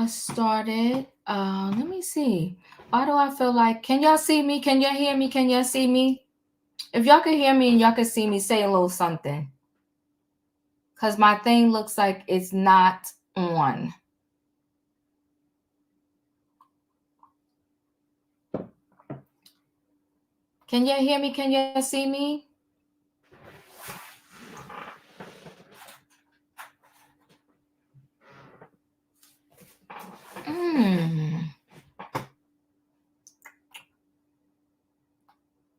started. Let me see. Why do I feel like? Can y'all see me? Can y'all hear me? Can y'all see me? If y'all can hear me and y'all can see me, say a little something. Cause my thing looks like it's not on. Can y'all hear me? Can y'all see me? Mm.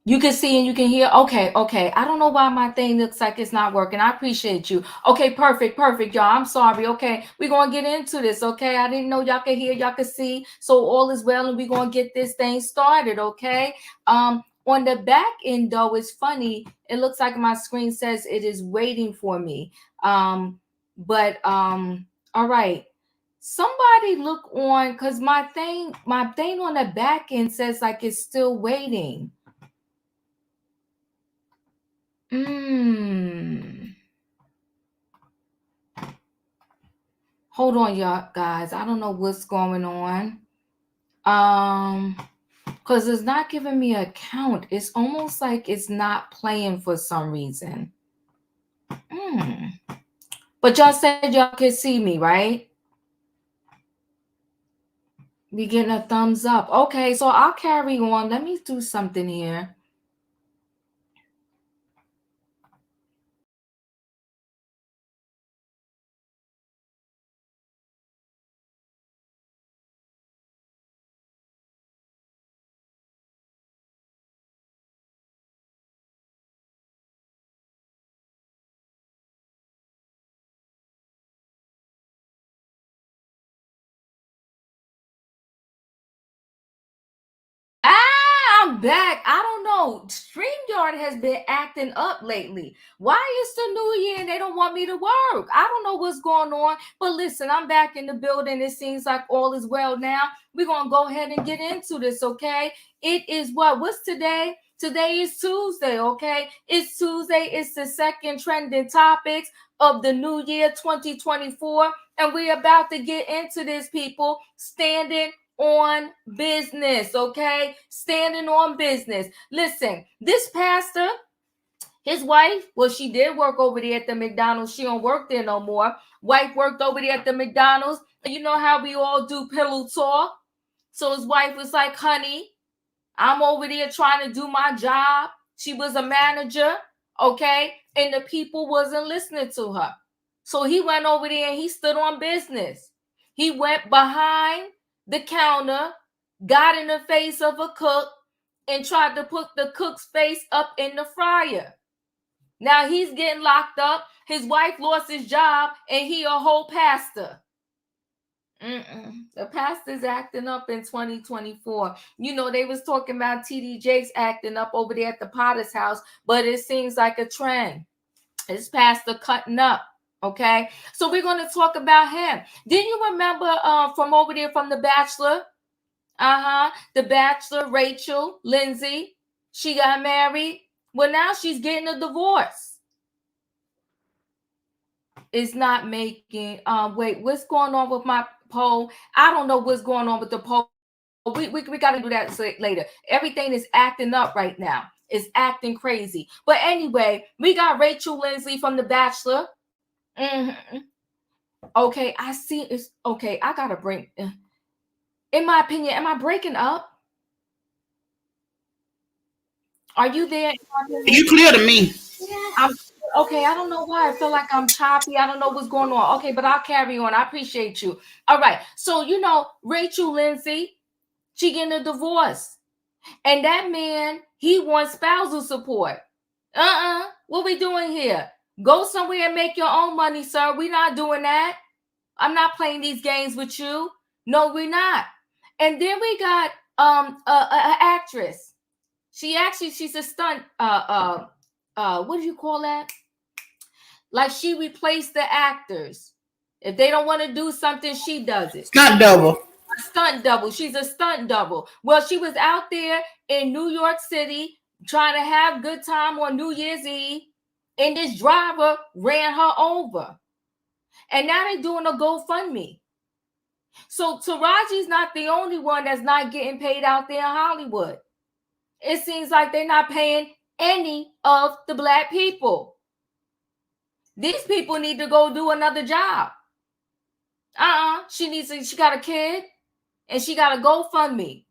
You can see and you can hear. Okay. I don't know why my thing looks like it's not working. I appreciate you. Okay, perfect, y'all. I'm sorry. Okay, we're gonna get into this. Okay, I didn't know y'all could hear, y'all could see. So all is well, and we're gonna get this thing started. Okay. On the back end though, it's funny. It looks like my screen says it is waiting for me. But all right. Somebody look on because my thing on the back end says like it's still waiting. Hold on, y'all guys. I don't know what's going on. Because it's not giving me a count. It's almost like it's not playing for some reason. But y'all said y'all could see me, right? We getting a thumbs up. Okay, so I'll carry on. Let me do something here. I'm back. I don't know. StreamYard has been acting up lately. Why is the new year and they don't want me to work? I don't know what's going on. But listen, I'm back in the building. It seems like all is well now. We're going to go ahead and get into this, okay? It is what? What's today? Today is Tuesday, okay? It's Tuesday. It's the second trending topics of the new year 2024. And we're about to get into this, people. Standing on business, okay? Standing on business. Listen, this pastor, his wife, well, she did work over there at the McDonald's. She don't work there no more. Wife worked over there at the McDonald's. You know how we all do pillow talk? So his wife was like, honey, I'm over there trying to do my job. She was a manager, okay? And the people wasn't listening to her. So he went over there and he stood on business. He went behind the counter, got in the face of a cook, and tried to put the cook's face up in the fryer. Now he's getting locked up. His wife lost his job, and he a whole pastor. The pastor's acting up in 2024. You know, they was talking about TD Jakes acting up over there at the Potter's house, but it seems like a trend. This pastor cutting up. Okay, so we're going to talk about him. Didn't you remember from over there from The Bachelor? The Bachelor, Rachel, Lindsay, she got married. Well, now she's getting a divorce. It's not making, wait, what's going on with my poll? I don't know what's going on with the poll. We got to do that later. Everything is acting up right now. It's acting crazy. But anyway, we got Rachel Lindsay from The Bachelor. Okay, I see. It's okay. I gotta bring. In my opinion, am I breaking up? Are you there? You clear to me. Okay. I don't know why I feel like I'm choppy. I don't know what's going on. Okay, but I'll carry on. I appreciate you. All right. So you know, Rachel Lindsay, she getting a divorce, and that man, he wants spousal support. What we doing here? Go somewhere and make your own money, sir. We're not doing that. I'm not playing these games with you. No, we're not. And then we got a actress. She's a stunt what do you call that? Like she replaced the actors. If they don't want to do something, she does it. Stunt double. A stunt double. She's a stunt double. Well, she was out there in New York City trying to have good time on New Year's Eve, and this driver ran her over. And now they're doing a GoFundMe. So Taraji's not the only one that's not getting paid out there in Hollywood. It seems like they're not paying any of the black people. These people need to go do another job. She got a kid and she got a GoFundMe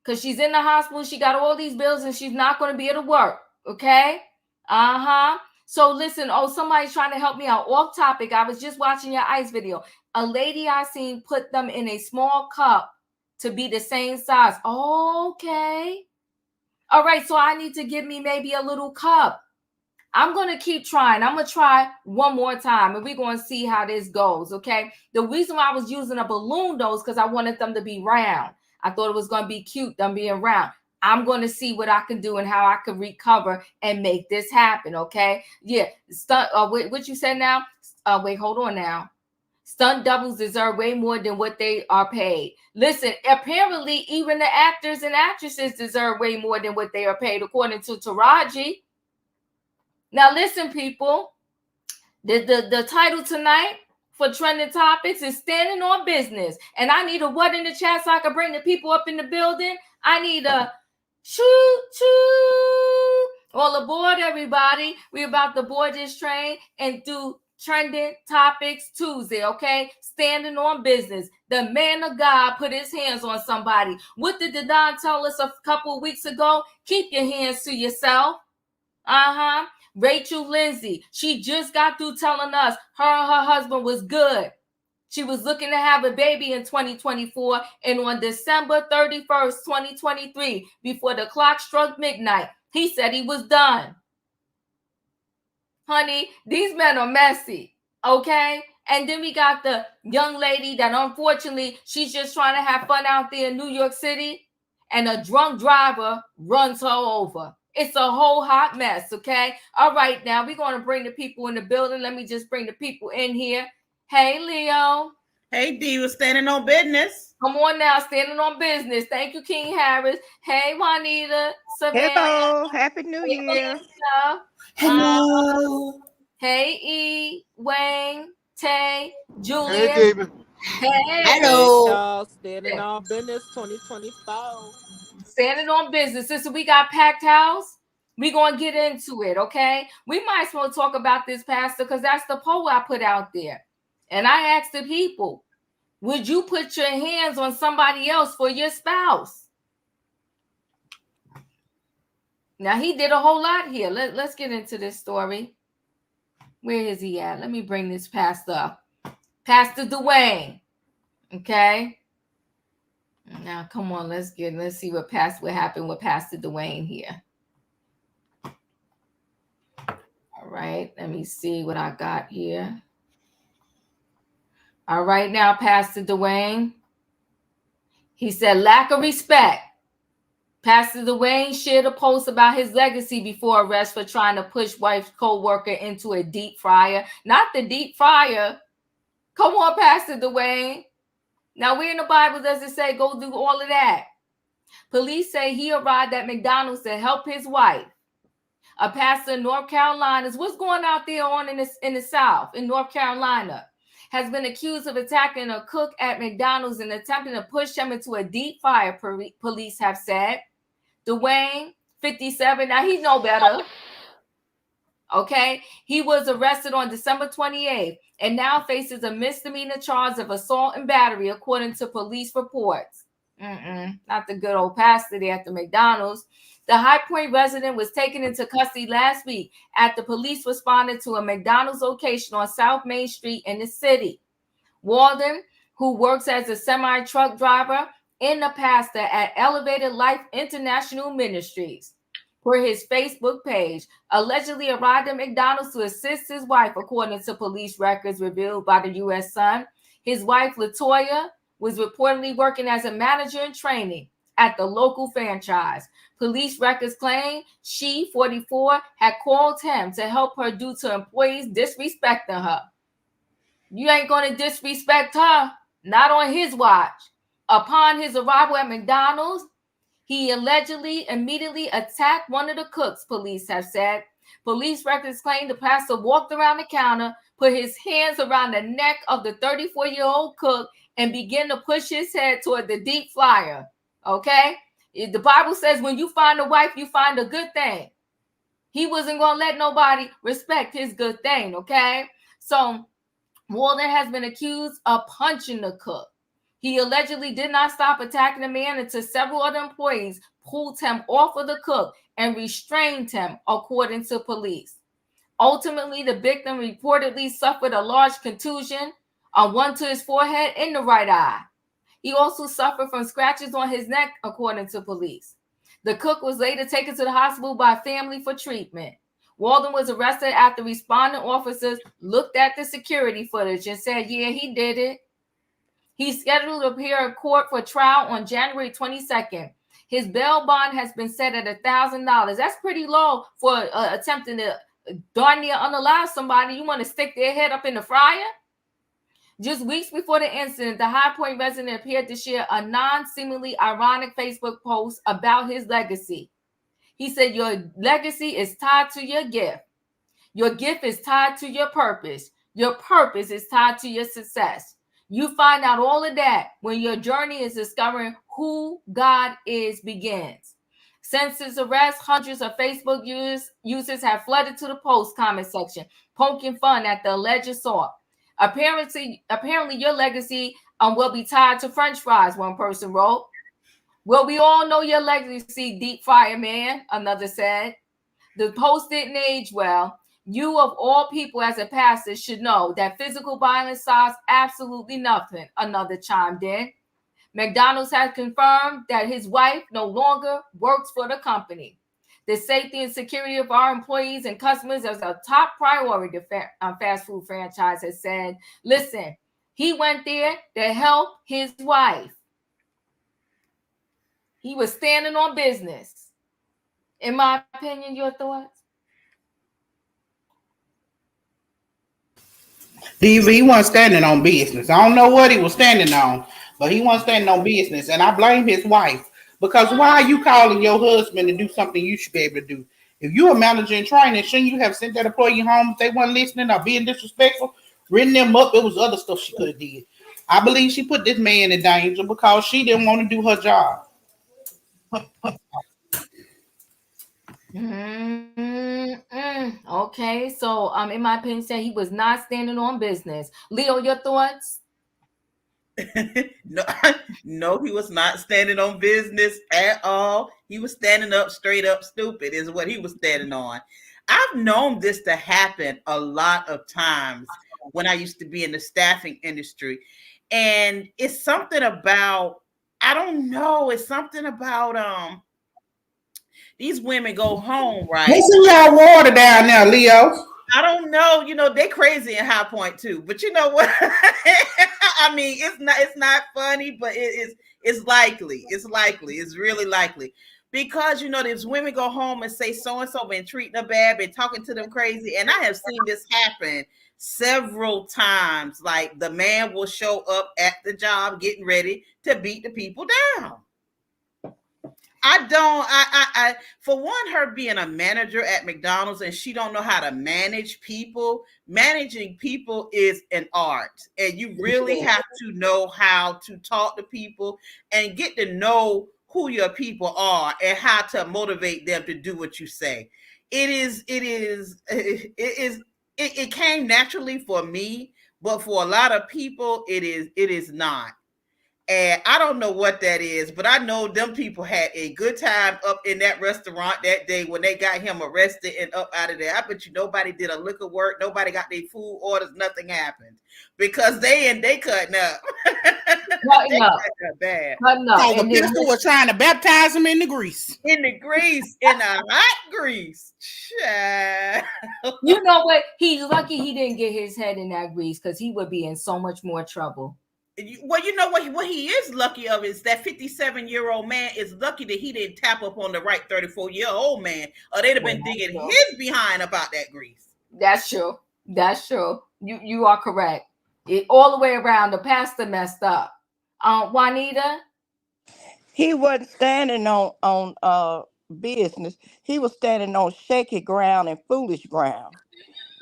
because she's in the hospital. She got all these bills and she's not going to be able to work. Okay. So listen, somebody's trying to help me out. Off topic. I was just watching your ice video. A lady I seen put them in a small cup to be the same size. Okay. All right. So I need to give me maybe a little cup. I'm going to keep trying. I'm going to try one more time and we're going to see how this goes. Okay. The reason why I was using a balloon though is because I wanted them to be round. I thought it was going to be cute, them being round. I'm going to see what I can do and how I can recover and make this happen. Okay. Yeah. What you said now? Wait, hold on now. Stunt doubles deserve way more than what they are paid. Listen, apparently even the actors and actresses deserve way more than what they are paid, according to Taraji. Now listen, people. The title tonight for trending topics is standing on business. And I need a what in the chat so I can bring the people up in the building. I need a choo choo. All aboard, everybody. We're about to board this train and do trending topics Tuesday, okay? Standing on business. The man of God put his hands on somebody. What did the Don tell us a couple of weeks ago? Keep your hands to yourself. Rachel Lindsay, she just got through telling us her and her husband was good. She was looking to have a baby in 2024, and on December 31st, 2023, before the clock struck midnight, he said he was done. Honey, these men are messy, okay? And then we got the young lady that unfortunately, she's just trying to have fun out there in New York City, and a drunk driver runs her over. It's a whole hot mess, okay? All right, now we're going to bring the people in the building. Let me just bring the people in here. Hey, Leo. Hey, D, we're standing on business. Come on now, standing on business. Thank you, King Harris. Hey, Juanita. Savannah. Hello, Happy New Year. Hello. Hey, E, Wayne, Tay, Julian. Hey, David. Hey. Hello. Hey, y'all, standing on business 2024. Standing on business. Since we got packed house, we're going to get into it, okay? We might as well talk about this, Pastor, because that's the poll I put out there. And I asked the people, would you put your hands on somebody else for your spouse? Now, he did a whole lot here. Let's get into this story. Where is he at? Let me bring this pastor up. Pastor Dwayne. Okay. Now, come on, let's see what happened with Pastor Dwayne here. All right, let me see what I got here. All right, now, Pastor Dwayne. He said, lack of respect. Pastor Dwayne shared a post about his legacy before arrest for trying to push wife's co-worker into a deep fryer. Not the deep fryer. Come on, Pastor Dwayne. Now, where in the Bible does it say go do all of that? Police say he arrived at McDonald's to help his wife. A pastor in North Carolina, what's going out there on in the South, in North Carolina, has been accused of attacking a cook at McDonald's and attempting to push him into a deep fryer, police have said. Dwayne, 57, now he know better. Okay, he was arrested on December 28th and now faces a misdemeanor charge of assault and battery, according to police reports. Not the good old pastor there at the McDonald's. The High Point resident was taken into custody last week after police responded to a McDonald's location on South Main Street in the city. Walden, who works as a semi-truck driver and a pastor at Elevated Life International Ministries, for his Facebook page, allegedly arrived at McDonald's to assist his wife, according to police records revealed by the U.S. Sun. His wife, Latoya, was reportedly working as a manager in training at the local franchise. Police records claim she, 44, had called him to help her due to employees disrespecting her. You ain't going to disrespect her, not on his watch. Upon his arrival at McDonald's, he allegedly immediately attacked one of the cooks, police have said. Police records claim the pastor walked around the counter, put his hands around the neck of the 34-year-old cook, and began to push his head toward the deep fryer. Okay? The Bible says when you find a wife, you find a good thing. He wasn't going to let nobody respect his good thing, okay? So Walden has been accused of punching the cook. He allegedly did not stop attacking the man until several other employees pulled him off of the cook and restrained him, according to police. Ultimately, the victim reportedly suffered a large contusion, one to his forehead and the right eye. He also suffered from scratches on his neck, according to police. The cook was later taken to the hospital by family for treatment. Walden was arrested after responding officers looked at the security footage and said, yeah, he did it. He's scheduled to appear in court for trial on January 22nd. His bail bond has been set at $1,000. That's pretty low for attempting to darn near unalive somebody. You want to stick their head up in the fryer? Just weeks before the incident, the High Point resident appeared to share a non-seemingly ironic Facebook post about his legacy. He said, your legacy is tied to your gift. Your gift is tied to your purpose. Your purpose is tied to your success. You find out all of that when your journey is discovering who God is begins. Since his arrest, hundreds of Facebook users have flooded to the post comment section, poking fun at the alleged assault. Apparently, your legacy will be tied to French fries, one person wrote. Well, we all know your legacy, deep fryer man, another said. The post didn't age well. You, of all people, as a pastor, should know that physical violence solves absolutely nothing, another chimed in. McDonald's has confirmed that his wife no longer works for the company. The safety and security of our employees and customers is a top priority, the fast food franchise has said. Listen, he went there to help his wife. He was standing on business. In my opinion, your thoughts? DV wasn't standing on business. I don't know what he was standing on, but he wasn't standing on business. And I blame his wife. Because why are you calling your husband to do something you should be able to do? If you're a manager in training, shouldn't you have sent that employee home if they weren't listening or being disrespectful? Written them up. There was other stuff she could have did. I believe she put this man in danger because she didn't want to do her job. Okay, so in my opinion, said he was not standing on business. Leo, your thoughts? No, he was not standing on business at all. He was standing up straight up stupid is what he was standing on. I've known this to happen a lot of times when I used to be in the staffing industry. And it's something about, I don't know, it's something about these women go home, right? Get some y'all water down there, Leo. I don't know, they crazy in High Point too. But you know what? I mean, it's not funny, but it's likely. It's likely. It's really likely. Because these women go home and say so and so been treating them bad, been talking to them crazy. And I have seen this happen several times. Like the man will show up at the job getting ready to beat the people down. I for one, her being a manager at McDonald's and she don't know how to manage people. Managing people is an art, and you really have to know how to talk to people and get to know who your people are and how to motivate them to do what you say. It came naturally for me, but for a lot of people, it is not. And I don't know what that is, but I know them people had a good time up in that restaurant that day when they got him arrested and up out of there. I bet you nobody did a lick of work. Nobody got their food orders. Nothing happened because they cutting up. Cutting up. Bad. So the pistol was trying to baptize him in the grease. In the hot grease. You know what? He's lucky he didn't get his head in that grease because he would be in so much more trouble. Well, you know what he is lucky of is that 57-year-old man is lucky that he didn't tap up on the right 34-year-old man, or they'd have been digging his behind about that grease. That's true. That's true. You are correct. All the way around, the pastor messed up. Juanita? He wasn't standing on business, he was standing on shaky ground and foolish ground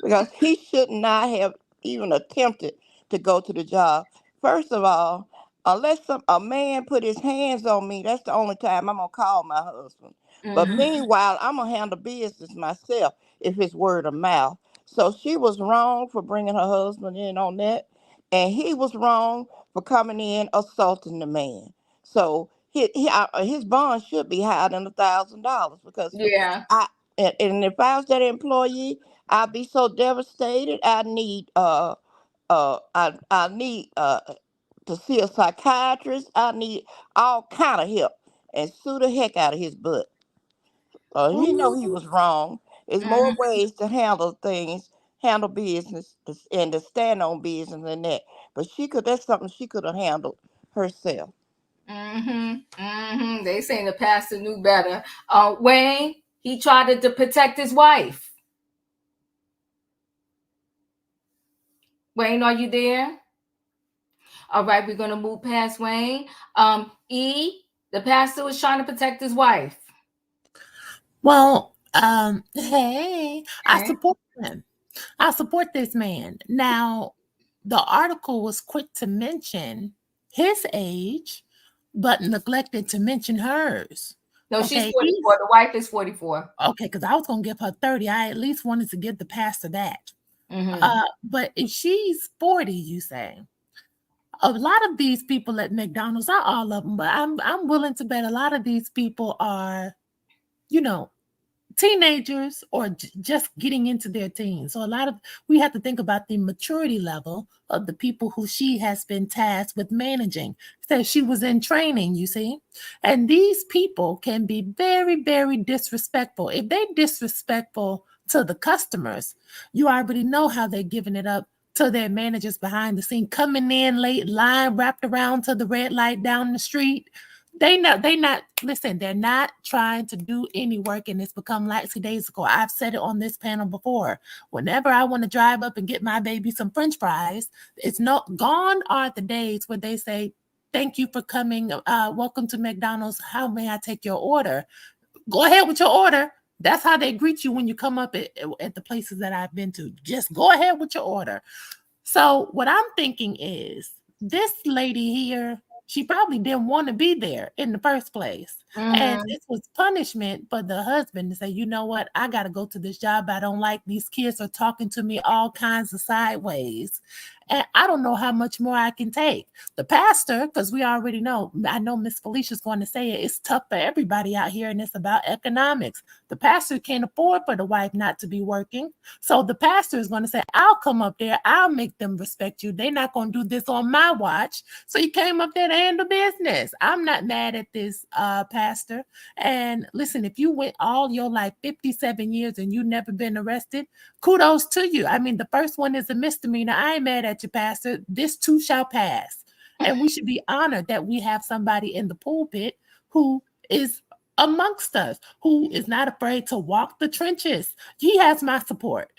because he should not have even attempted to go to the job. First of all, unless a man put his hands on me, that's the only time I'm gonna call my husband. But Mhm. meanwhile, I'm gonna handle business myself if it's word of mouth. So she was wrong for bringing her husband in on that, and he was wrong for coming in assaulting the man. So his bond should be higher than $1,000 because Yeah. I and if I was that employee, I'd be so devastated. I need to see a psychiatrist. I need all kind of help and sue the heck out of his butt. He know he Ooh. was wrong. There's more Mhm. ways to handle things, handle business, and to stand on business than that. But that's something she could have handled herself. Mhm. Mhm. They saying the pastor knew better. Wayne, he tried to protect his wife. Wayne, are you there? All right, we're gonna move past Wayne. The pastor was trying to protect his wife. Well, hey, I Okay. support him. I support this man. Now, the article was quick to mention his age, but neglected to mention hers. No, she's Okay, 44. The wife is 44. okay, because I was gonna give her 30. I at least wanted to give the pastor that. Mm-hmm. But if she's 40, you say. A lot of these people at McDonald's, not all of them, but I'm willing to bet a lot of these people are, you know, teenagers or just getting into their teens. So we have to think about the maturity level of the people who she has been tasked with managing. So she was in training, you see. And these people can be very, very disrespectful. If they disrespectful to the customers, you already know how they're giving it up to their managers behind the scene, coming in late, line wrapped around to the red light down the street. They're not trying to do any work, and it's become lackadaisical. I've said it on this panel before. Whenever I want to drive up and get my baby some French fries, it's not gone are the days where they say, "Thank you for coming. Welcome to McDonald's. How may I take your order?" Go ahead with your order. That's how they greet you when you come up at the places that I've been to. Just go ahead with your order. So what I'm thinking is this lady here, she probably didn't want to be there in the first place. And Mm-hmm. this was punishment for the husband to say, you know what, I got to go to this job I don't like. These kids are talking to me all kinds of sideways. And I don't know how much more I can take. The pastor, because we already know, I know Miss Felicia's going to say it, it's tough for everybody out here and it's about economics. The pastor can't afford for the wife not to be working. So the pastor is going to say, I'll come up there. I'll make them respect you. They're not going to do this on my watch. So he came up there to handle business. I'm not mad at this pastor. And listen, if you went all your life, 57 years, and you never been arrested, kudos to you. I mean, the first one is a misdemeanor. I ain't mad at you, pastor. This too shall pass. And we should be honored that we have somebody in the pulpit who is amongst us, who is not afraid to walk the trenches. He has my support.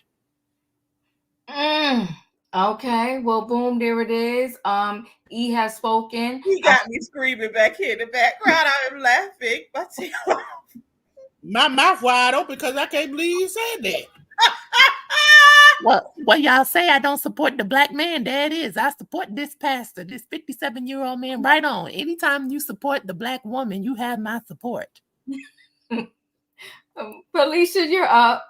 Okay, well, boom, there it is. E has spoken. He got me screaming back here in the background. I am laughing. My mouth wide open because I can't believe you said that. Well, y'all say I don't support the black man. There it is. I support this pastor, this 57-year-old man. Right on. Anytime you support the black woman, you have my support. Felicia, you're up.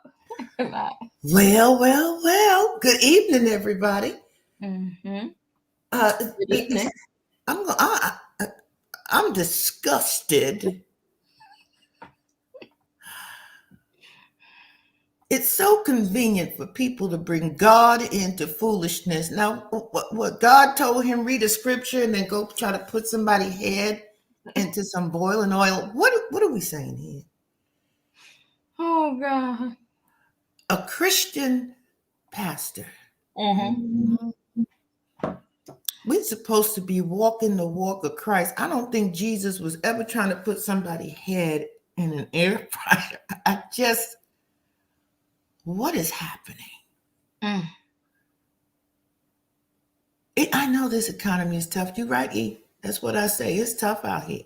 Well. Good evening, everybody. Mm-hmm. Uh, Good evening. I'm disgusted. It's so convenient for people to bring God into foolishness. Now, what God told him, read a scripture and then go try to put somebody's head into some boiling oil. What are we saying here? Oh God. A Christian pastor. Mm-hmm. We're supposed to be walking the walk of Christ. I don't think Jesus was ever trying to put somebody's head in an air fryer. What is happening? I know this economy is tough. You're right, E. That's what I say. It's tough out here.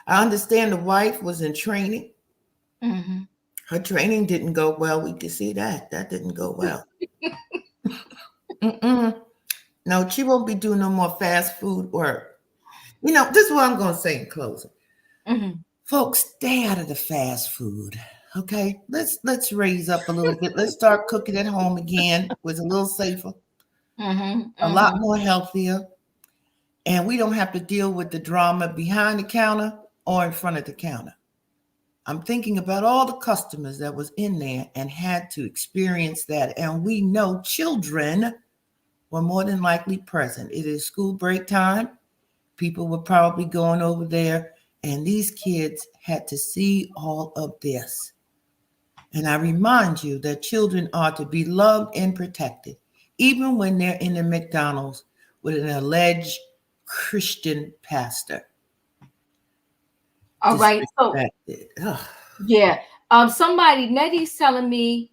I understand the wife was in training. Mm-hmm. Her training didn't go well. We could see that. That didn't go well. Mm-mm. No, she won't be doing no more fast food work. This is what I'm going to say in closing. Mm-hmm. Folks, stay out of the fast food. Okay, let's raise up a little bit. Let's start cooking at home again. Was a little safer, Mm-hmm. a lot Mm-hmm. more healthier, and we don't have to deal with the drama behind the counter or in front of the counter. I'm thinking about all the customers that was in there and had to experience that, and we know children were more than likely present. It is school break time. People were probably going over there, and these kids had to see all of this. And I remind you that children are to be loved and protected, even when they're in the McDonald's with an alleged Christian pastor. All right. So Disrespected. Ugh. yeah. Somebody, Nettie's telling me,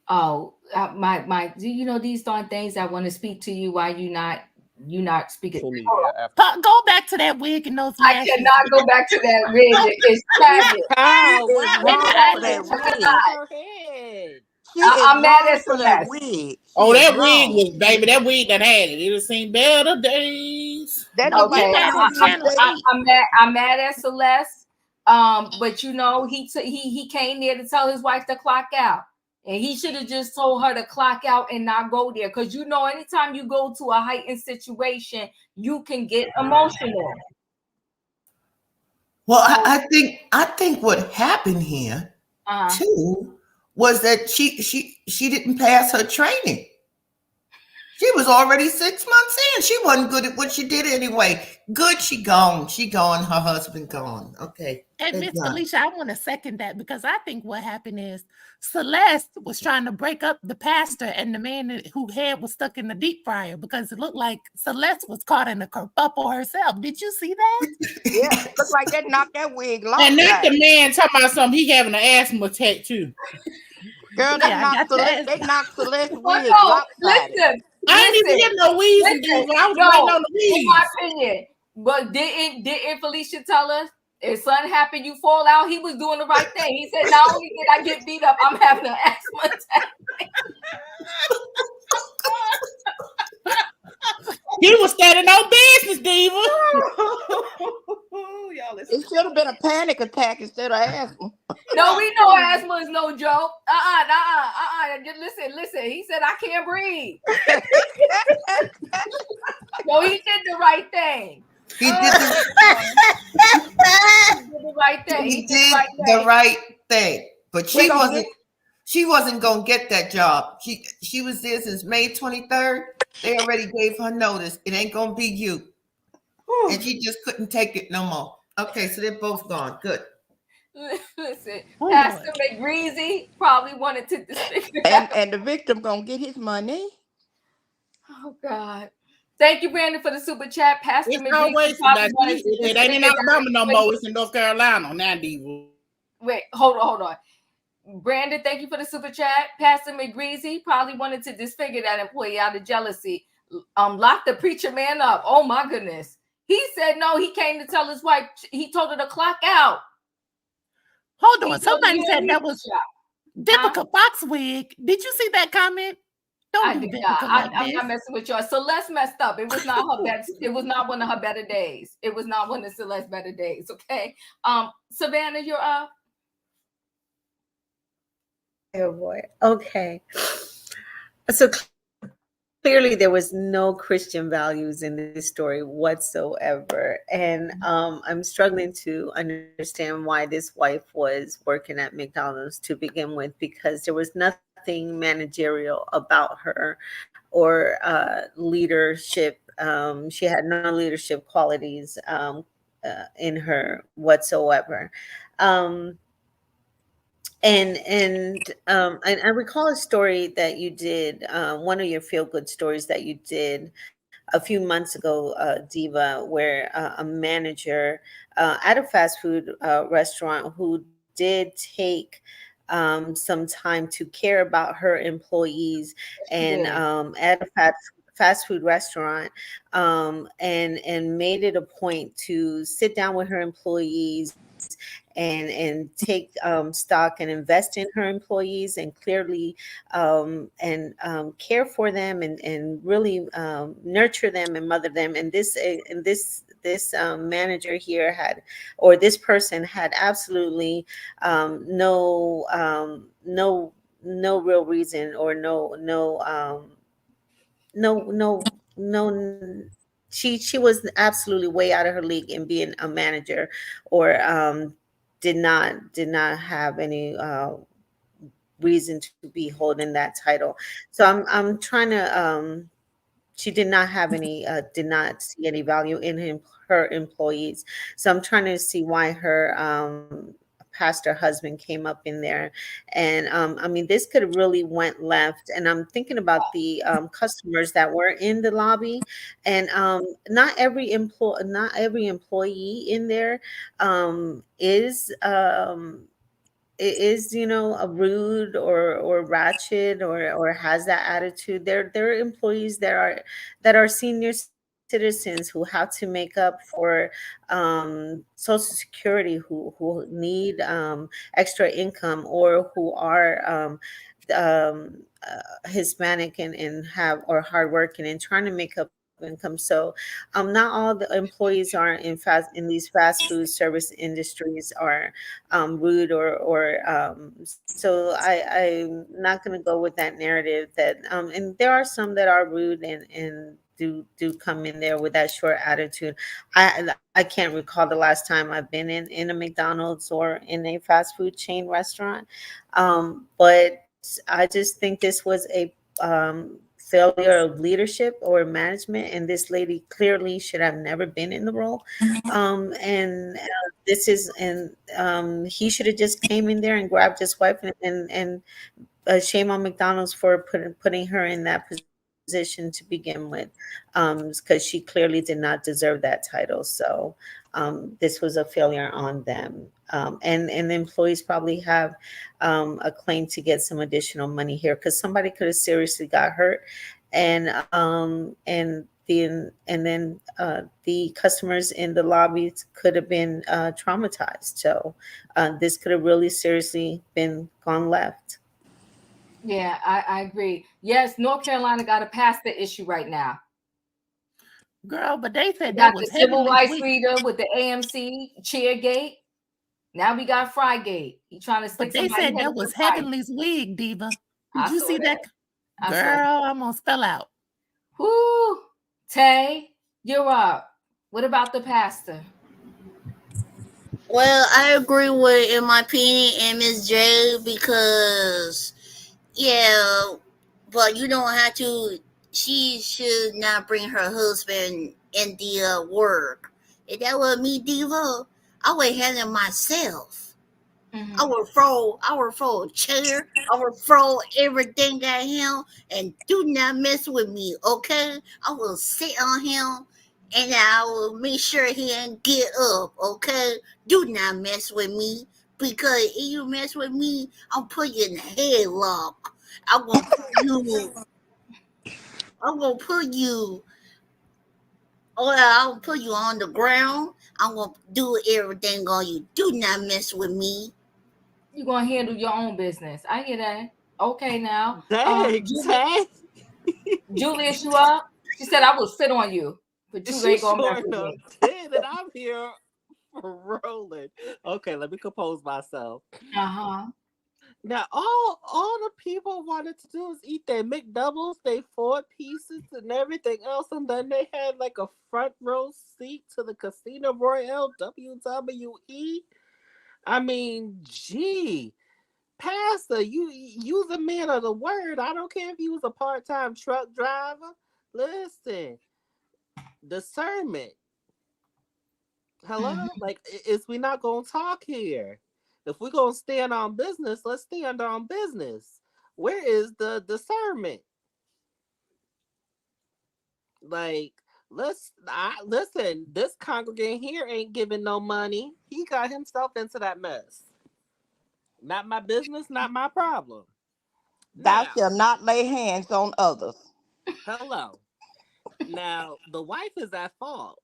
oh, my, do you know these darn things I want to speak to you while you not speaking? She'll leave there after. Go back to that wig and those I lashes. cannot go back to that wig. It's tragic. How? She is What wrong for happened? that What wig. happened to her head? She is I'm mad wrong at for that Celeste. wig. Oh, She is that wig wrong. was, baby, that wig that had it. It'll seen better days. That No, look we like Okay, one back of on them channel updated. 8. I'm mad at Celeste. But you know, he came there to tell his wife to clock out. And he should have just told her to clock out and not go there. Because you know, anytime you go to a heightened situation, you can get emotional. Well, So I think what happened here uh too was that she didn't pass her training. She was already 6 months in. She wasn't good at what she did anyway. Good, she gone. She gone. Her husband gone. Okay, And they're Miss done. Felicia, I want to second that because I think what happened is Celeste was trying to break up the pastor and the man whose head was stuck in the deep fryer because it looked like Celeste was caught in a kerfuffle herself. Did you see that? Yeah, look like that knocked that wig And lopsided. not the man talking about something. He having an asthma attack too. Girl, Yeah, I got they knocked Celeste well, wig no, lopsided. I ain't even listen, get no wheezing, listen. dude. I was waiting No, on the in my wheeze. opinion. But didn't Felicia tell us if something happened, you fall out? He was doing the right thing. He said, not only did I get beat up, I'm having an asthma attack. He was standing on business, Diva. Y'all It listen. should have been a panic attack instead of asthma. No, we know asthma is no joke. Listen. He said I can't breathe. No, he did the right thing. He did the, He did the right thing. he did the right thing, but she wasn't gonna get that job. She was there since May 23rd. They already gave her notice. It ain't gonna be you, and she just couldn't take it no more. Okay, so they're both gone. Good. Listen, Oh, Pastor Lord. McGreasy probably wanted to disfigure And the victim gonna get his money. Oh God. Thank you, Brandon, for the super chat. Pastor It's McGreasy always probably like wanted to it ain't in disfigure Alabama no that. more. It's in North Carolina now, Diva. Wait, hold on. Brandon, thank you for the super chat. Pastor McGreasy probably wanted to disfigure that employee out of jealousy. Lock the preacher man up. Oh my goodness. He said no, he came to tell his wife, he told her to clock out. Hold He on. told her Somebody to said leave that the was shop. Vivica Fox wig. Did you see that comment? Don't I do did Vivica not. like I'm this. not messing with y'all. Celeste messed up. It was not her best. It was not one of her better days. It was not one of Celeste's better days. Okay. Savannah, you're up. Oh boy. Okay. So clearly there was no Christian values in this story whatsoever. And I'm struggling to understand why this wife was working at McDonald's to begin with, because there was nothing managerial about her or leadership. She had no leadership qualities in her whatsoever. Um, and I recall a story that you did, one of your feel good stories that you did a few months ago, Diva, where a manager at a fast food restaurant who did take some time to care about her employees, She and did. at a fast food restaurant, and made it a point to sit down with her employees and take stock and invest in her employees, and clearly and care for them, and really nurture them and mother them. And this manager here had, or this person had, absolutely no real reason, or no. She was absolutely way out of her league in being a manager, or did not have any reason to be holding that title. So I'm trying to she did not have any did not see any value in her employees. So I'm trying to see why her pastor husband came up in there. And I mean, this could have really went left. And I'm thinking about the customers that were in the lobby. And not every employee in there is a rude or ratchet, or has that attitude. There are employees that are senior citizens who have to make up for social security, who need extra income, or who are Hispanic, and have, or hardworking and trying to make up income. So not all the employees are in these fast food service industries are rude, so I'm not going to go with that narrative. That And there are some that are rude, and do come in there with that short attitude. I can't recall the last time I've been in a McDonald's or in a fast food chain restaurant. But I just think this was a failure of leadership or management, and this lady clearly should have never been in the role. And this is and He should have just came in there and grabbed his wife, and shame on McDonald's for putting her in that position to begin with, because she clearly did not deserve that title. So this was a failure on them. And the employees probably have a claim to get some additional money here, because somebody could have seriously got hurt, and then the customers in the lobbies could have been traumatized. So this could have really seriously been gone left. Yeah, I agree. Yes, North Carolina got to pass the issue right now. Girl, but they We said that got the was civil Heavenly's rights week. leader with the AMC Chairgate. Now we got Frygate. He trying to stick But they somebody said head that up the was pipe. Heavenly's wig, Diva. Did I you saw see that? that. I saw that. Girl, I'm gonna spell out. Whoo, Tay, you're up. What about the pastor? Well, I agree with, in my opinion, and Miss J, because yeah, but you don't have to. She should not bring her husband in the work. If that was me, Diva, I would handle myself. Mm-hmm. I would throw a chair. I would throw everything at him, and do not mess with me, okay? I will sit on him, and I will make sure he ain't get up, okay? Do not mess with me, because if you mess with me, I'll put you in a headlock. I'm gonna put you. I'm gonna put you. Oh, I'll put you on the ground. I'm gonna do everything on you. Do not mess with me. You're gonna handle your own business. I hear that. Okay, now, Dang, Tay. Julius, you up? She said I will sit on you, but you She ain't gonna mess sure with enough me. did, and I'm here rolling. Okay, let me compose myself. Uh huh. Now, all the people wanted to do is eat their McDoubles, they 4 pieces, and everything else, and then they had like a front row seat to the Casino Royale WWE. I mean, gee, Pastor, you's a man of the word. I don't care if you was a part-time truck driver. Listen, discernment. Hello, Mm-hmm. like is we not gonna talk here? If we're gonna stand on business, let's stand on business. Where is the discernment? Like, listen. This congregant here ain't giving no money. He got himself into that mess. Not my business, not my problem. Thou Now, shalt not lay hands on others. hello. Now, the wife is at fault.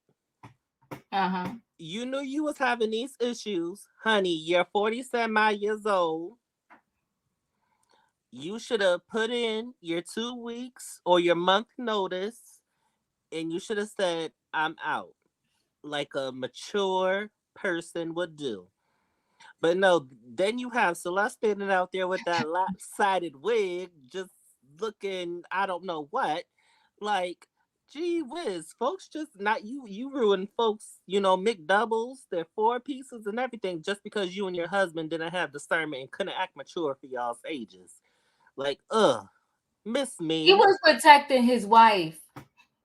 Uh-huh. You knew you was having these issues. Honey, you're 47 years old. You should have put in your 2 weeks or your month notice, and you should have said, I'm out, like a mature person would do. But no, then you have Celeste standing out there with that lopsided wig, just looking, I don't know what. Like, gee whiz, folks just not you. You ruin folks, McDoubles, their four pieces and everything, just because you and your husband didn't have discernment and couldn't act mature for y'all's ages. Like, miss He me. was protecting his wife.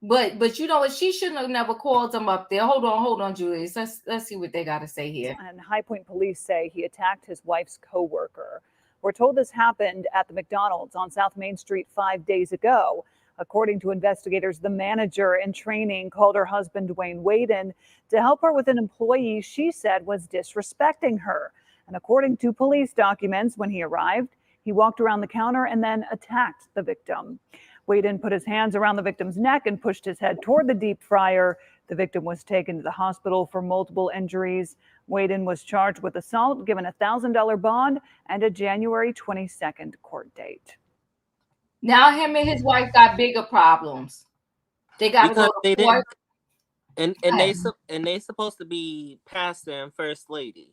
But you know what? She shouldn't have never called him up there. Hold on, Julius. Let's see what they got to say here. And High Point police say he attacked his wife's coworker. We're told this happened at the McDonald's on South Main Street 5 days ago. According to investigators, the manager in training called her husband, Dwayne Waden, to help her with an employee she said was disrespecting her. And according to police documents, when he arrived, he walked around the counter and then attacked the victim. Waden put his hands around the victim's neck and pushed his head toward the deep fryer. The victim was taken to the hospital for multiple injuries. Waden was charged with assault, given a $1,000 bond, and a January 22nd court date. Now him and his wife got bigger problems. They got to go to court. And they supposed to be pastor and first lady.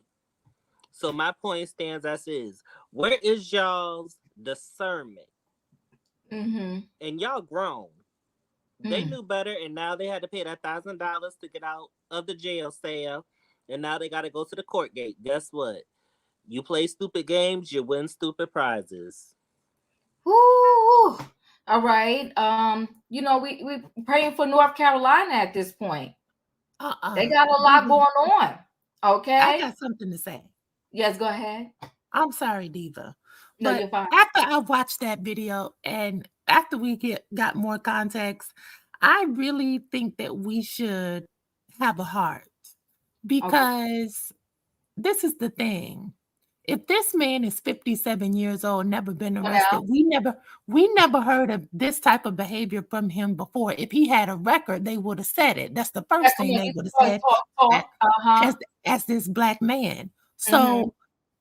So my point stands as is. Where is y'all's discernment? Mm-hmm. And y'all grown. They knew better, and now they had to pay that $1,000 to get out of the jail cell, and now they got to go to the court gate. Guess what? You play stupid games, you win stupid prizes. Ooh. All right. We praying for North Carolina at this point. They got a lot going on. Okay. I got something to say. Yes, go ahead. I'm sorry, Diva. No, but you're fine. After I watched that video and after we got more context, I really think that we should have a heart, because this is the thing. If this man is 57 years old, never been arrested, we never heard of this type of behavior from him before. If he had a record, they would have said it. That's the first thing they would have said as this black man. So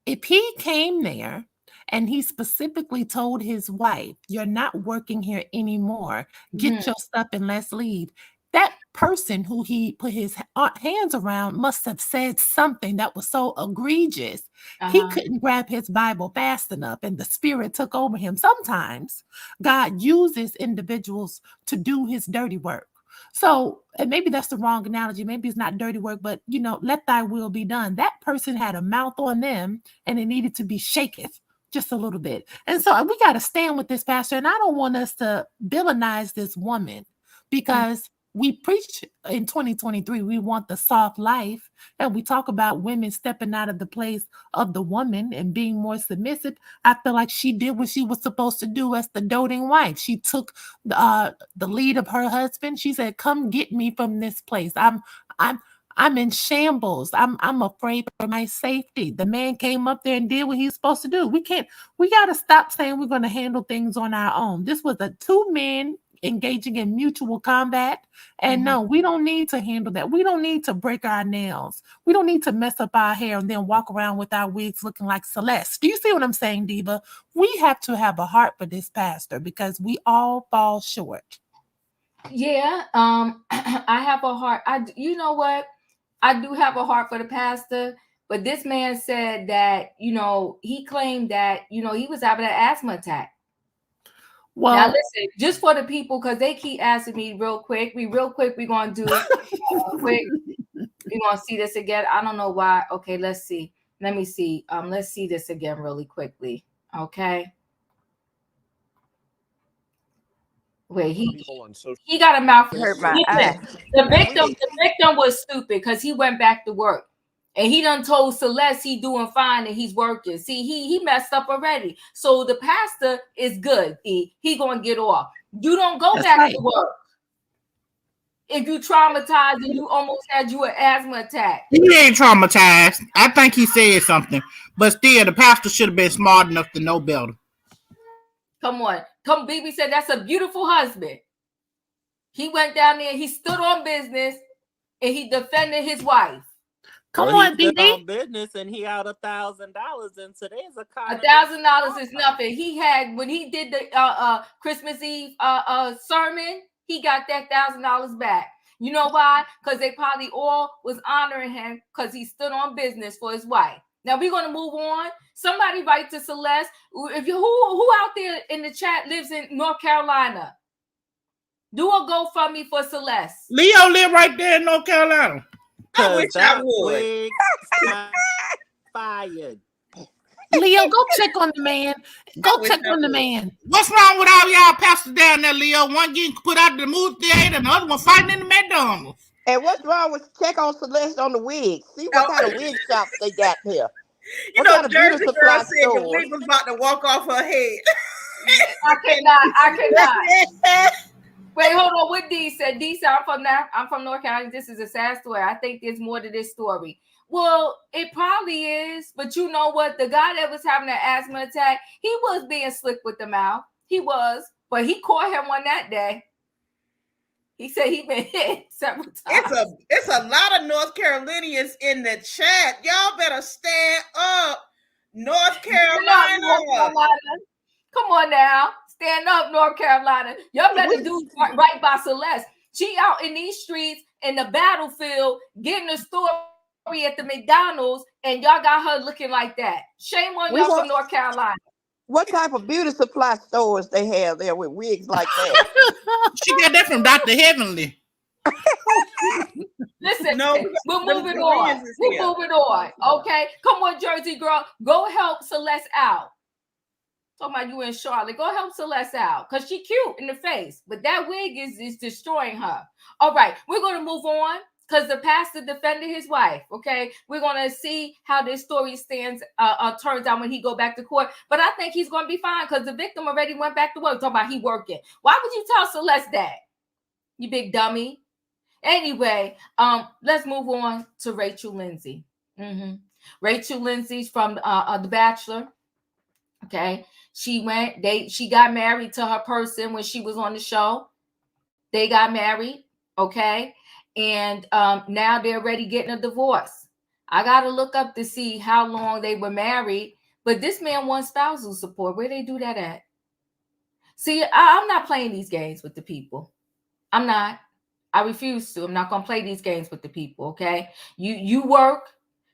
if he came there and he specifically told his wife, you're not working here anymore, get your stuff and let's leave, that person who he put his hands around must have said something that was so egregious. He couldn't grab his Bible fast enough, and the spirit took over him. Sometimes God uses individuals to do his dirty work. So, and maybe that's the wrong analogy. Maybe it's not dirty work, but let thy will be done. That person had a mouth on them, and it needed to be shaken just a little bit. And so we got to stand with this pastor. And I don't want us to villainize this woman, because we preach in 2023, we want the soft life, and we talk about women stepping out of the place of the woman and being more submissive. I feel like she did what she was supposed to do as the doting wife. She took the lead of her husband. She said, "Come get me from this place. I'm in shambles. I'm afraid for my safety." The man came up there and did what he's supposed to do. We got to stop saying we're going to handle things on our own. This was two men engaging in mutual combat. And no, we don't need to handle that. We don't need to break our nails. We don't need to mess up our hair and then walk around with our wigs looking like Celeste. Do you see what I'm saying, Diva? We have to have a heart for this pastor, because we all fall short. Yeah. I have a heart. You know what? I do have a heart for the pastor, but this man said that, he claimed that, he was having an asthma attack. Well, now listen, just for the people, because they keep asking me real quick, we're going to do quick. We're going to see this again. I don't know why. Okay, let's see. Let me see. Let's see this again really quickly. Okay. Wait, he got a mouth. Hurt my eye. The victim was stupid because he went back to work. And he done told Celeste he doing fine and he's working. See, he messed up already. So the pastor is good. He gonna get off. You don't go back to work if you traumatized and you almost had an asthma attack. He ain't traumatized. I think he said something, but still, the pastor should have been smart enough to know better. Come on, BB said that's a beautiful husband. He went down there, he stood on business, and he defended his wife. Come Well, on, he stood on DD. business and he out $1,000 in today's economy. $1,000 is nothing. He had, when he did the Christmas Eve sermon, he got that $1,000 back. You know why? Because they probably all was honoring him because he stood on business for his wife. Now we're gonna move on. Somebody write to Celeste. If you who out there in the chat lives in North Carolina, do a GoFundMe for Celeste. Leo live right there in North Carolina. I wish I would. Wig fired. Leo, go check on the man. Go wish check I on the would. man. What's wrong with all y'all pastors down there, Leo? One getting put out the movie theater and the other one fighting in the McDonald's. And what's wrong with check on Celeste on the wigs? See what kind of wig shops they got here. You What know, kind of beauty Jersey supply girl said the stores? wig was about to walk off her head. I cannot. Wait, hold on. What D said? D said, I'm from North Carolina. This is a sad story. I think there's more to this story. Well, it probably is, but you know what? The guy that was having an asthma attack, he was being slick with the mouth. He was, but he caught him one that day. He said he been hit several times. It's a lot of North Carolinians in the chat. Y'all better stand up, North Carolina. Come on now, stand up, North Carolina. Y'all better do right by Celeste. She out in these streets in the battlefield getting a story at the McDonald's, and y'all got her looking like that. Shame on y'all from North Carolina. What type of beauty supply stores they have there with wigs like that? She got that from Dr. Heavenly. Listen, No, we're moving on. We're moving on. Okay, come on, Jersey girl, go help Celeste out. Talking about you in Charlotte, go help Celeste out because she cute in the face, but that wig is destroying her. All right, we're gonna move on because the pastor defended his wife. Okay, we're gonna see how this story turns out when he go back to court. But I think he's gonna be fine because the victim already went back to work. Talking about he working. Why would you tell Celeste that? You big dummy. Anyway, let's move on to Rachel Lindsay. Rachel Lindsay's from The Bachelor. Okay, she got married to her person when she was on the show. They got married. Okay. And now they're already getting a divorce. I got to look up to see how long they were married. But this man wants spousal support. Where they do that at? See, I'm not playing these games with the people. I'm not. I refuse to. I'm not going to play these games with the people, okay? You work.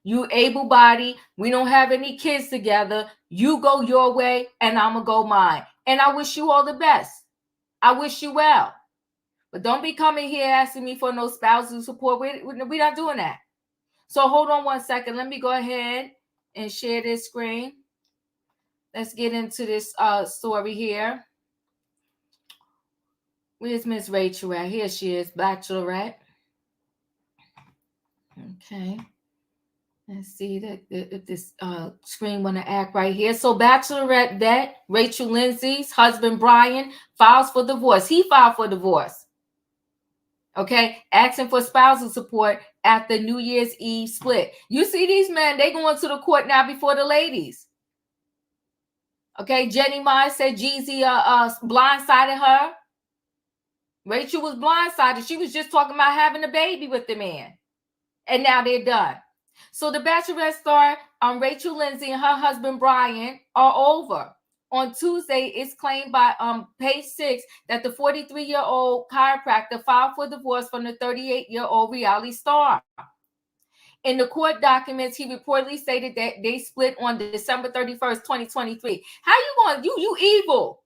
You able-bodied. We don't have any kids together. You go your way, and I'm going to go mine. And I wish you all the best. I wish you well. But don't be coming here asking me for no spousal support. We're not doing that. So hold on one second. Let me go ahead and share this screen. Let's get into this story here. Where's Miss Rachel at? Here she is, Bachelorette. Okay. Let's see if this screen want to act right here. So Bachelorette vet Rachel Lindsay's husband Brian files for divorce. He filed for divorce. Okay, asking for spousal support after New Year's Eve split. You see these men, they going to the court now before the ladies. Okay, Jenny Meyer said Jeezy blindsided her. Rachel was blindsided. She was just talking about having a baby with the man. And now they're done. So the Bachelorette star Rachel Lindsay and her husband Brian are over. On Tuesday, it's claimed by Page 6 that the 43-year-old chiropractor filed for divorce from the 38-year-old reality star. In the court documents, he reportedly stated that they split on December 31st, 2023. How you going? You evil.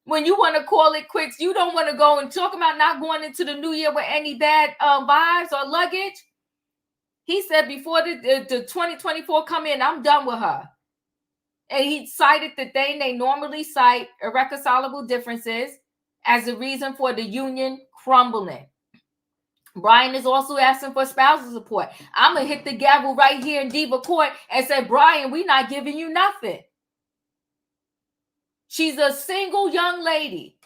When you want to call it quits, you don't want to go and talk about not going into the new year with any bad vibes or luggage. He said before the 2024 come in, I'm done with her. And he cited the thing they normally cite, irreconcilable differences, as a reason for the union crumbling. Brian is also asking for spousal support. I'm going to hit the gavel right here in Diva Court and say, Brian, we're not giving you nothing. She's a single young lady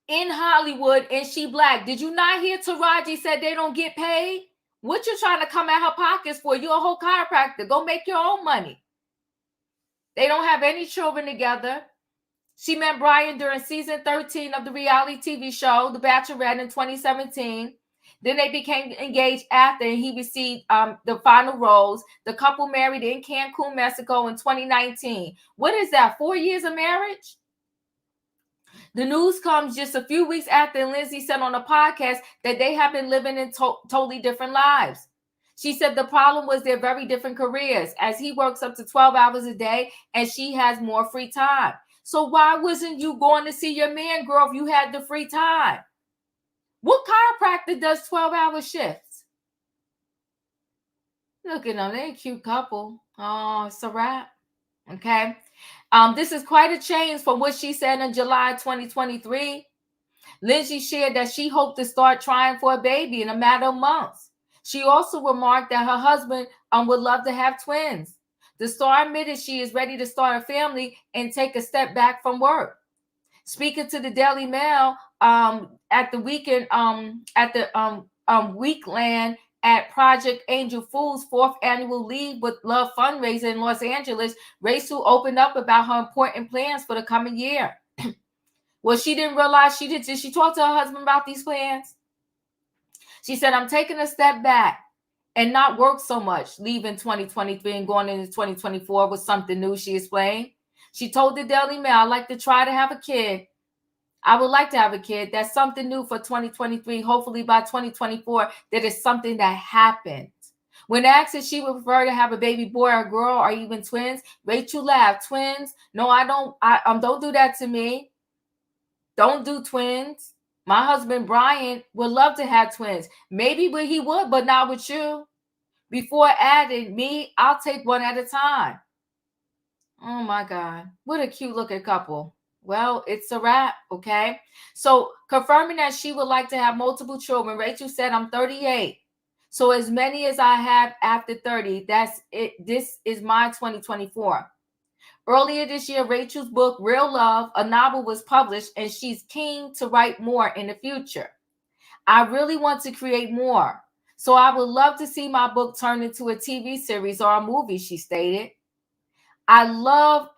in Hollywood and she black. Did you not hear Taraji said they don't get paid? What you trying to come at her pockets for? You're a whole chiropractor. Go make your own money. They don't have any children together. She met Brian during season 13 of the reality TV show The Bachelorette in 2017. Then they became engaged after, and he received the final rose. The couple married in Cancun, Mexico in 2019. What is that, 4 years of marriage? The news comes just a few weeks after Lindsay said on a podcast that they have been living in totally different lives. She said the problem was their very different careers, as he works up to 12 hours a day and she has more free time. So why wasn't you going to see your man, girl, if you had the free time? What chiropractor does 12-hour shifts? Look at them. They're a cute couple. Oh, it's a wrap. Okay. This is quite a change from what she said in July 2023. Lindsay shared that she hoped to start trying for a baby in a matter of months. She also remarked that her husband would love to have twins. The star admitted she is ready to start a family and take a step back from work. Speaking to the Daily Mail at the weekend Weekland at Project Angel Fool's 4th annual Lead with Love fundraiser in Los Angeles, Rachel opened up about her important plans for the coming year. Well, she didn't realize did she talk to her husband about these plans? She said, I'm taking a step back and not work so much, leaving 2023 and going into 2024 with something new, she explained. She told the Daily Mail, I'd like to try to have a kid. I would like to have a kid. That's something new for 2023. Hopefully by 2024, that is something that happens. When asked if she would prefer to have a baby boy or girl or even twins, Rachel laughed. Twins? No, I don't. Don't do that to me. Don't do twins. My husband, Brian, would love to have twins. Maybe he would, but not with you. Before adding me, I'll take one at a time. Oh my God. What a cute looking couple. Well, it's a wrap, okay? So confirming that she would like to have multiple children, Rachel said, I'm 38. So as many as I have after 30, that's it. This is my 2024. Earlier this year, Rachel's book, Real Love, a novel, was published, and she's keen to write more in the future. I really want to create more. So I would love to see my book turned into a TV series or a movie, she stated. I love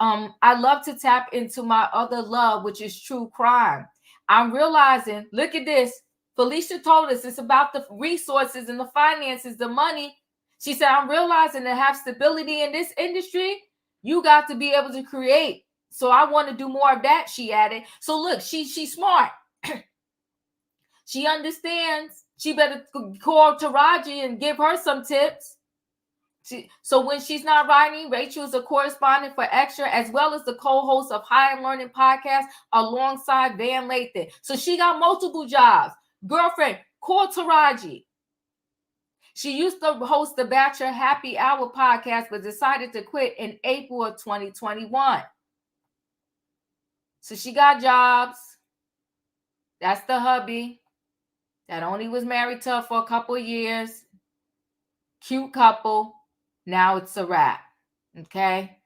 to tap into my other love, which is true crime. I'm realizing, look at this. Felicia told us it's about the resources and the finances, the money. She said, I'm realizing to have stability in this industry, you got to be able to create. So I want to do more of that, she added. So look, she's smart. She understands. She better call Taraji and give her some tips. So when she's not writing, Rachel is a correspondent for Extra, as well as the co-host of Higher Learning Podcast alongside Van Lathan. So she got multiple jobs. Girlfriend, call Taraji. She used to host the Bachelor Happy Hour podcast, but decided to quit in April of 2021. So she got jobs. That's the hubby that only was married to her for a couple of years. Cute couple. Now it's a wrap. Okay.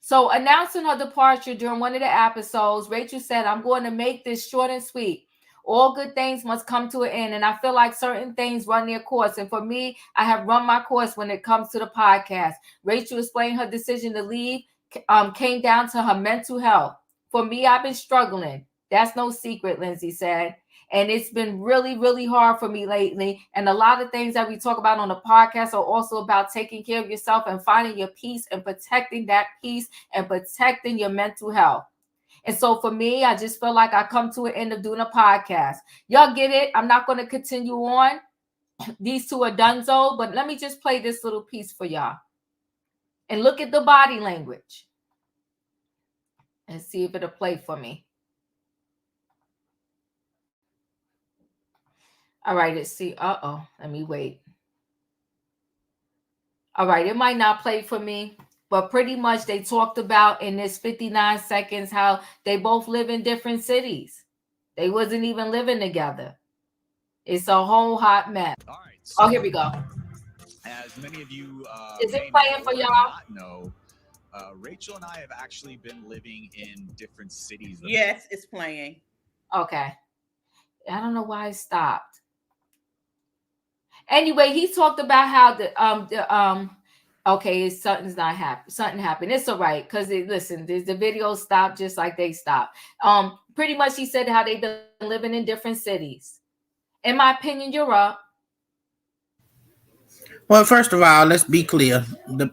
So announcing her departure during one of the episodes, Rachel said, I'm going to make this short and sweet. All good things must come to an end. And I feel like certain things run their course. And for me, I have run my course when it comes to the podcast. Rachel explained her decision to leave came down to her mental health. For me, I've been struggling. That's no secret, Lindsay said. And it's been really, really hard for me lately. And a lot of things that we talk about on the podcast are also about taking care of yourself and finding your peace and protecting that peace and protecting your mental health. And so for me, I just feel like I come to an end of doing a podcast. Y'all get it? I'm not going to continue on. These two are donezo, but let me just play this little piece for y'all. And look at the body language. And see if it'll play for me. All right, let's see. Let me wait. All right, it might not play for me, but pretty much they talked about in this 59 seconds how they both live in different cities. They wasn't even living together. It's a whole hot mess. All right. So, here we go. As many of you Is it may playing know for or y'all? not know, Rachel and I have actually been living in different cities. Yes, it's playing. Okay. I don't know why it stopped. Anyway, he talked about how Okay, something's not happen. Something happened. It's all right because listen, the video stopped just like they stopped. Pretty much he said how they've been living in different cities. In my opinion, you're up. Well, first of all, let's be clear.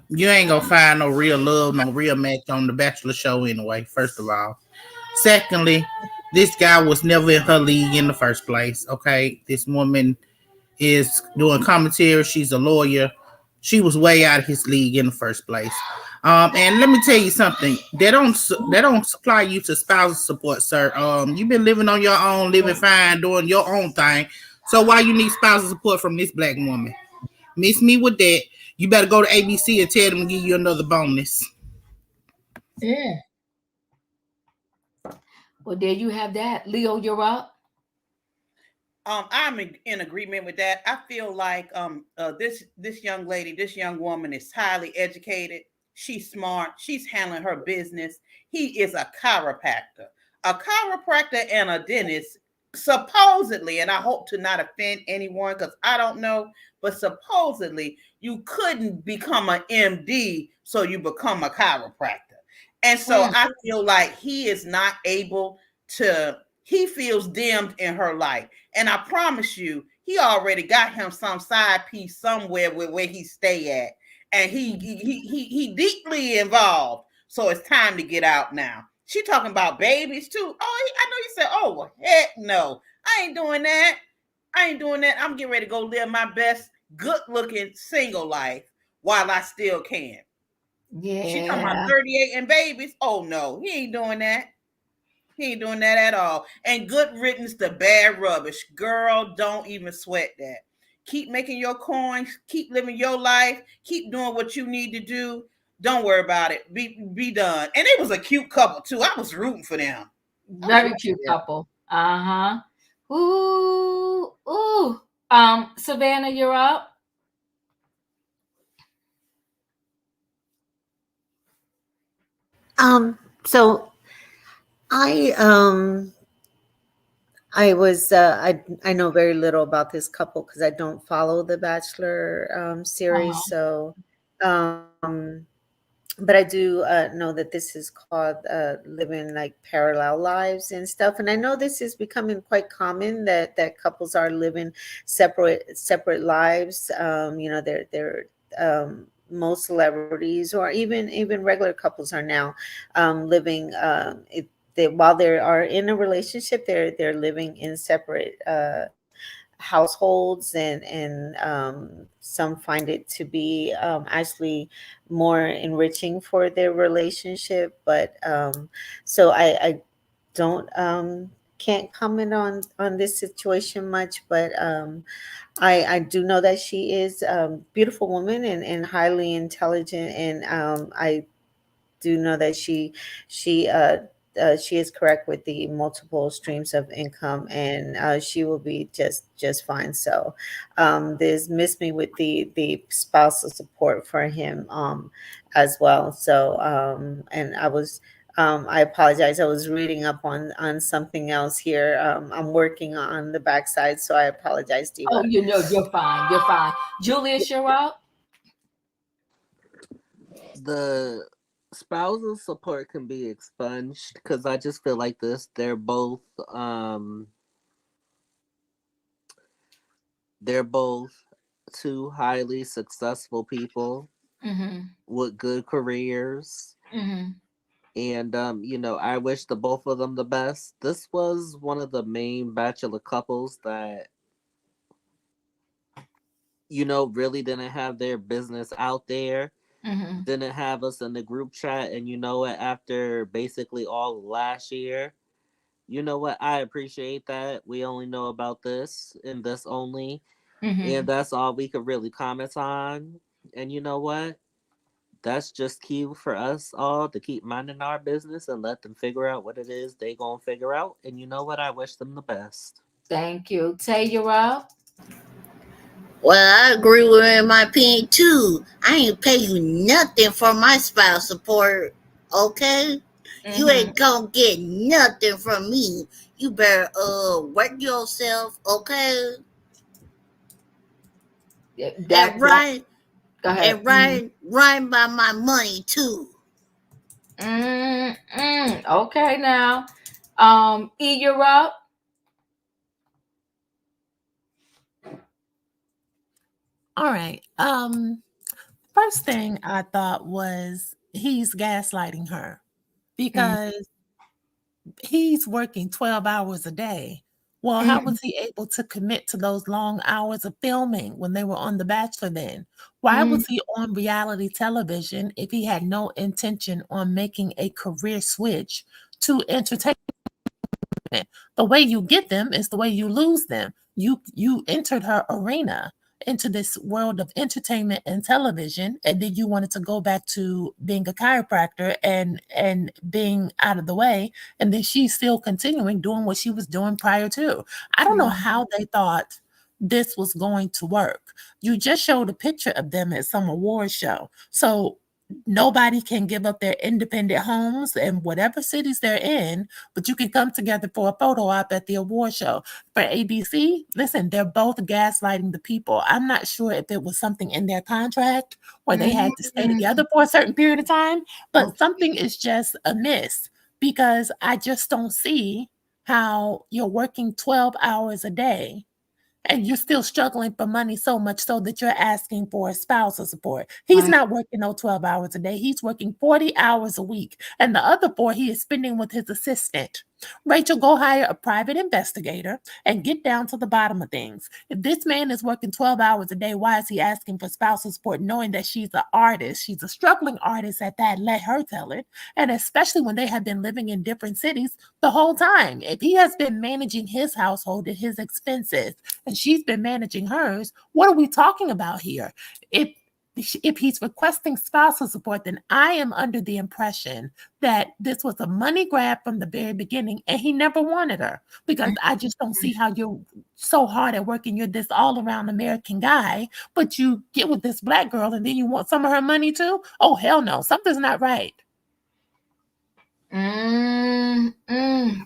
You ain't gonna find no real love, no real match on the Bachelor show anyway. First of all. Secondly, this guy was never in her league in the first place. Okay, this woman is doing commentary. She's a lawyer. She was way out of his league in the first place. And let me tell you something. They don't supply you to spousal support, sir. You've been living on your own, living fine, doing your own thing. So why you need spousal support from this black woman? Miss me with that. You better go to ABC and tell them to give you another bonus. Mm. Well, there you have that. Leo, you're up. I'm in agreement with that. I feel like this young lady, this young woman is highly educated. She's smart. She's handling her business. He is a chiropractor. A chiropractor and a dentist, supposedly, and I hope to not offend anyone because I don't know, but supposedly you couldn't become an MD, so you become a chiropractor. And so I feel like he is not able to, he feels dimmed in her life. And I promise you, he already got him some side piece somewhere where he stay at. And he deeply involved. So it's time to get out now. She talking about babies too. Oh, I know you said, oh, well, heck no. I ain't doing that. I'm getting ready to go live my best good looking single life while I still can. Yeah. She talking about 38 and babies. Oh no, he ain't doing that. He ain't doing that at all. And good riddance to bad rubbish. Girl, don't even sweat that. Keep making your coins. Keep living your life. Keep doing what you need to do. Don't worry about it. Be done. And it was a cute couple too. I was rooting for them. Very cute couple. Uh-huh. Ooh. Savannah, you're up. So I was I know very little about this couple because I don't follow the Bachelor series. So but I do know that this is called living like parallel lives and stuff. And I know this is becoming quite common that couples are living separate lives. They're most celebrities or even regular couples are now living while they are in a relationship, they're living in separate households, and some find it to be actually more enriching for their relationship. But so I don't can't comment on this situation much, but I do know that she is a beautiful woman and highly intelligent, and I do know that she is correct with the multiple streams of income, and she will be just fine. So there's missed me with the spousal support for him as well. So and I apologize. I was reading up on something else here. I'm working on the backside, so I apologize, Diva. Oh, you're fine. You're fine. Julius, you're up. The spousal support can be expunged because I just feel like they're both two highly successful people with good careers. And I wish the both of them the best. This was one of the main Bachelor couples that really didn't have their business out there. Didn't have us in the group chat. And after basically all of last year, I appreciate that. We only know about this and this only. And that's all we could really comment on. And you know what? That's just key for us all to keep minding our business and let them figure out what it is they gonna figure out. And you know what? I wish them the best. Thank you. Tay, you're up. Well, I agree with my opinion too. I ain't pay you nothing for my spouse support, okay? You ain't gonna get nothing from me. You better work yourself, okay? That's right. Go ahead. And run by my money too. Okay, now, E, you're up. All right. First thing I thought was he's gaslighting her because he's working 12 hours a day. Well, how was he able to commit to those long hours of filming when they were on The Bachelor then? Why was he on reality television if he had no intention on making a career switch to entertainment? The way you get them is the way you lose them. You entered her arena into this world of entertainment and television, and then you wanted to go back to being a chiropractor and being out of the way, and then she's still continuing doing what she was doing prior to. I don't know how they thought this was going to work. You just showed a picture of them at some award show. So nobody can give up their independent homes in whatever cities they're in, but you can come together for a photo op at the award show. For ABC, listen, they're both gaslighting the people. I'm not sure if it was something in their contract where they had to stay together for a certain period of time, but something is just amiss because I just don't see how you're working 12 hours a day and you're still struggling for money so much so that you're asking for spousal support. He's not working no 12 hours a day. He's working 40 hours a week. And the other 4 he is spending with his assistant. Rachel, go hire a private investigator and get down to the bottom of things. If this man is working 12 hours a day, why is he asking for spousal support knowing that she's an artist? She's a struggling artist at that. Let her tell it. And especially when they have been living in different cities the whole time. If he has been managing his household and his expenses, and she's been managing hers, what are we talking about here? If he's requesting spousal support, then I am under the impression that this was a money grab from the very beginning and he never wanted her, because I just don't see how you're so hard at working. You're this all around American guy, but you get with this black girl and then you want some of her money too? Oh, hell no. Something's not right.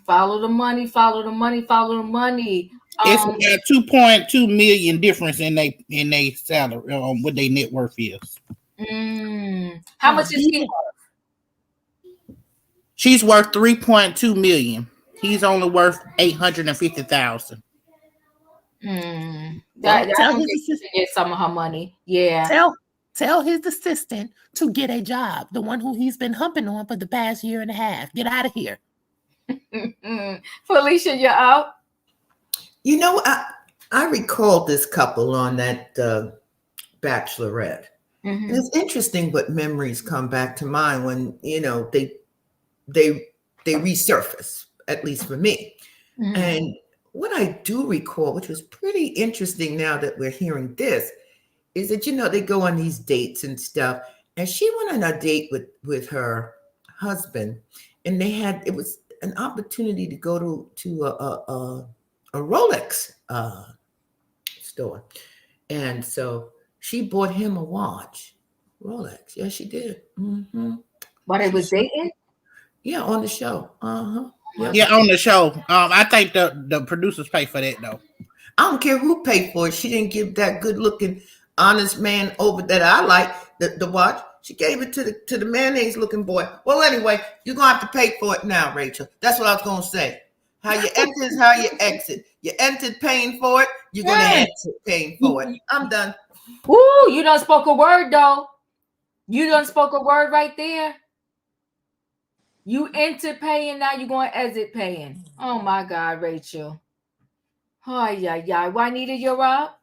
Follow the money, follow the money, follow the money. It's about 2.2 million difference in they salary on what their net worth is. How much is he worth? She's worth 3.2 million. He's only worth 850,000. That get some of her money. Yeah. Tell his assistant to get a job, the one who he's been humping on for the past year and a half. Get out of here. Felicia, you're out. You know, I recalled this couple on that Bachelorette. And it's interesting what memories come back to mind when, you know, they resurface, at least for me. And what I do recall, which was pretty interesting now that we're hearing this, is that, you know, they go on these dates and stuff. And she went on a date with her husband, and it was an opportunity to go to a Rolex store. And so she bought him a watch. Rolex. Yeah, she did. But it was dating? Yeah, on the show. Yep. Yeah, on the show. I think the producers pay for that though. I don't care who paid for it. She didn't give that good looking, honest man over that I like the watch. She gave it to the mayonnaise looking boy. Well, anyway, you're gonna have to pay for it now, Rachel. That's what I was gonna say. How you enter is how you exit. You entered paying for it, you're gonna exit paying for it. I'm done. Woo, you done spoke a word though. You done spoke a word right there. You entered paying, now you're going to exit paying. Oh my God, Rachel. Oh, yeah. Juanita, you're up?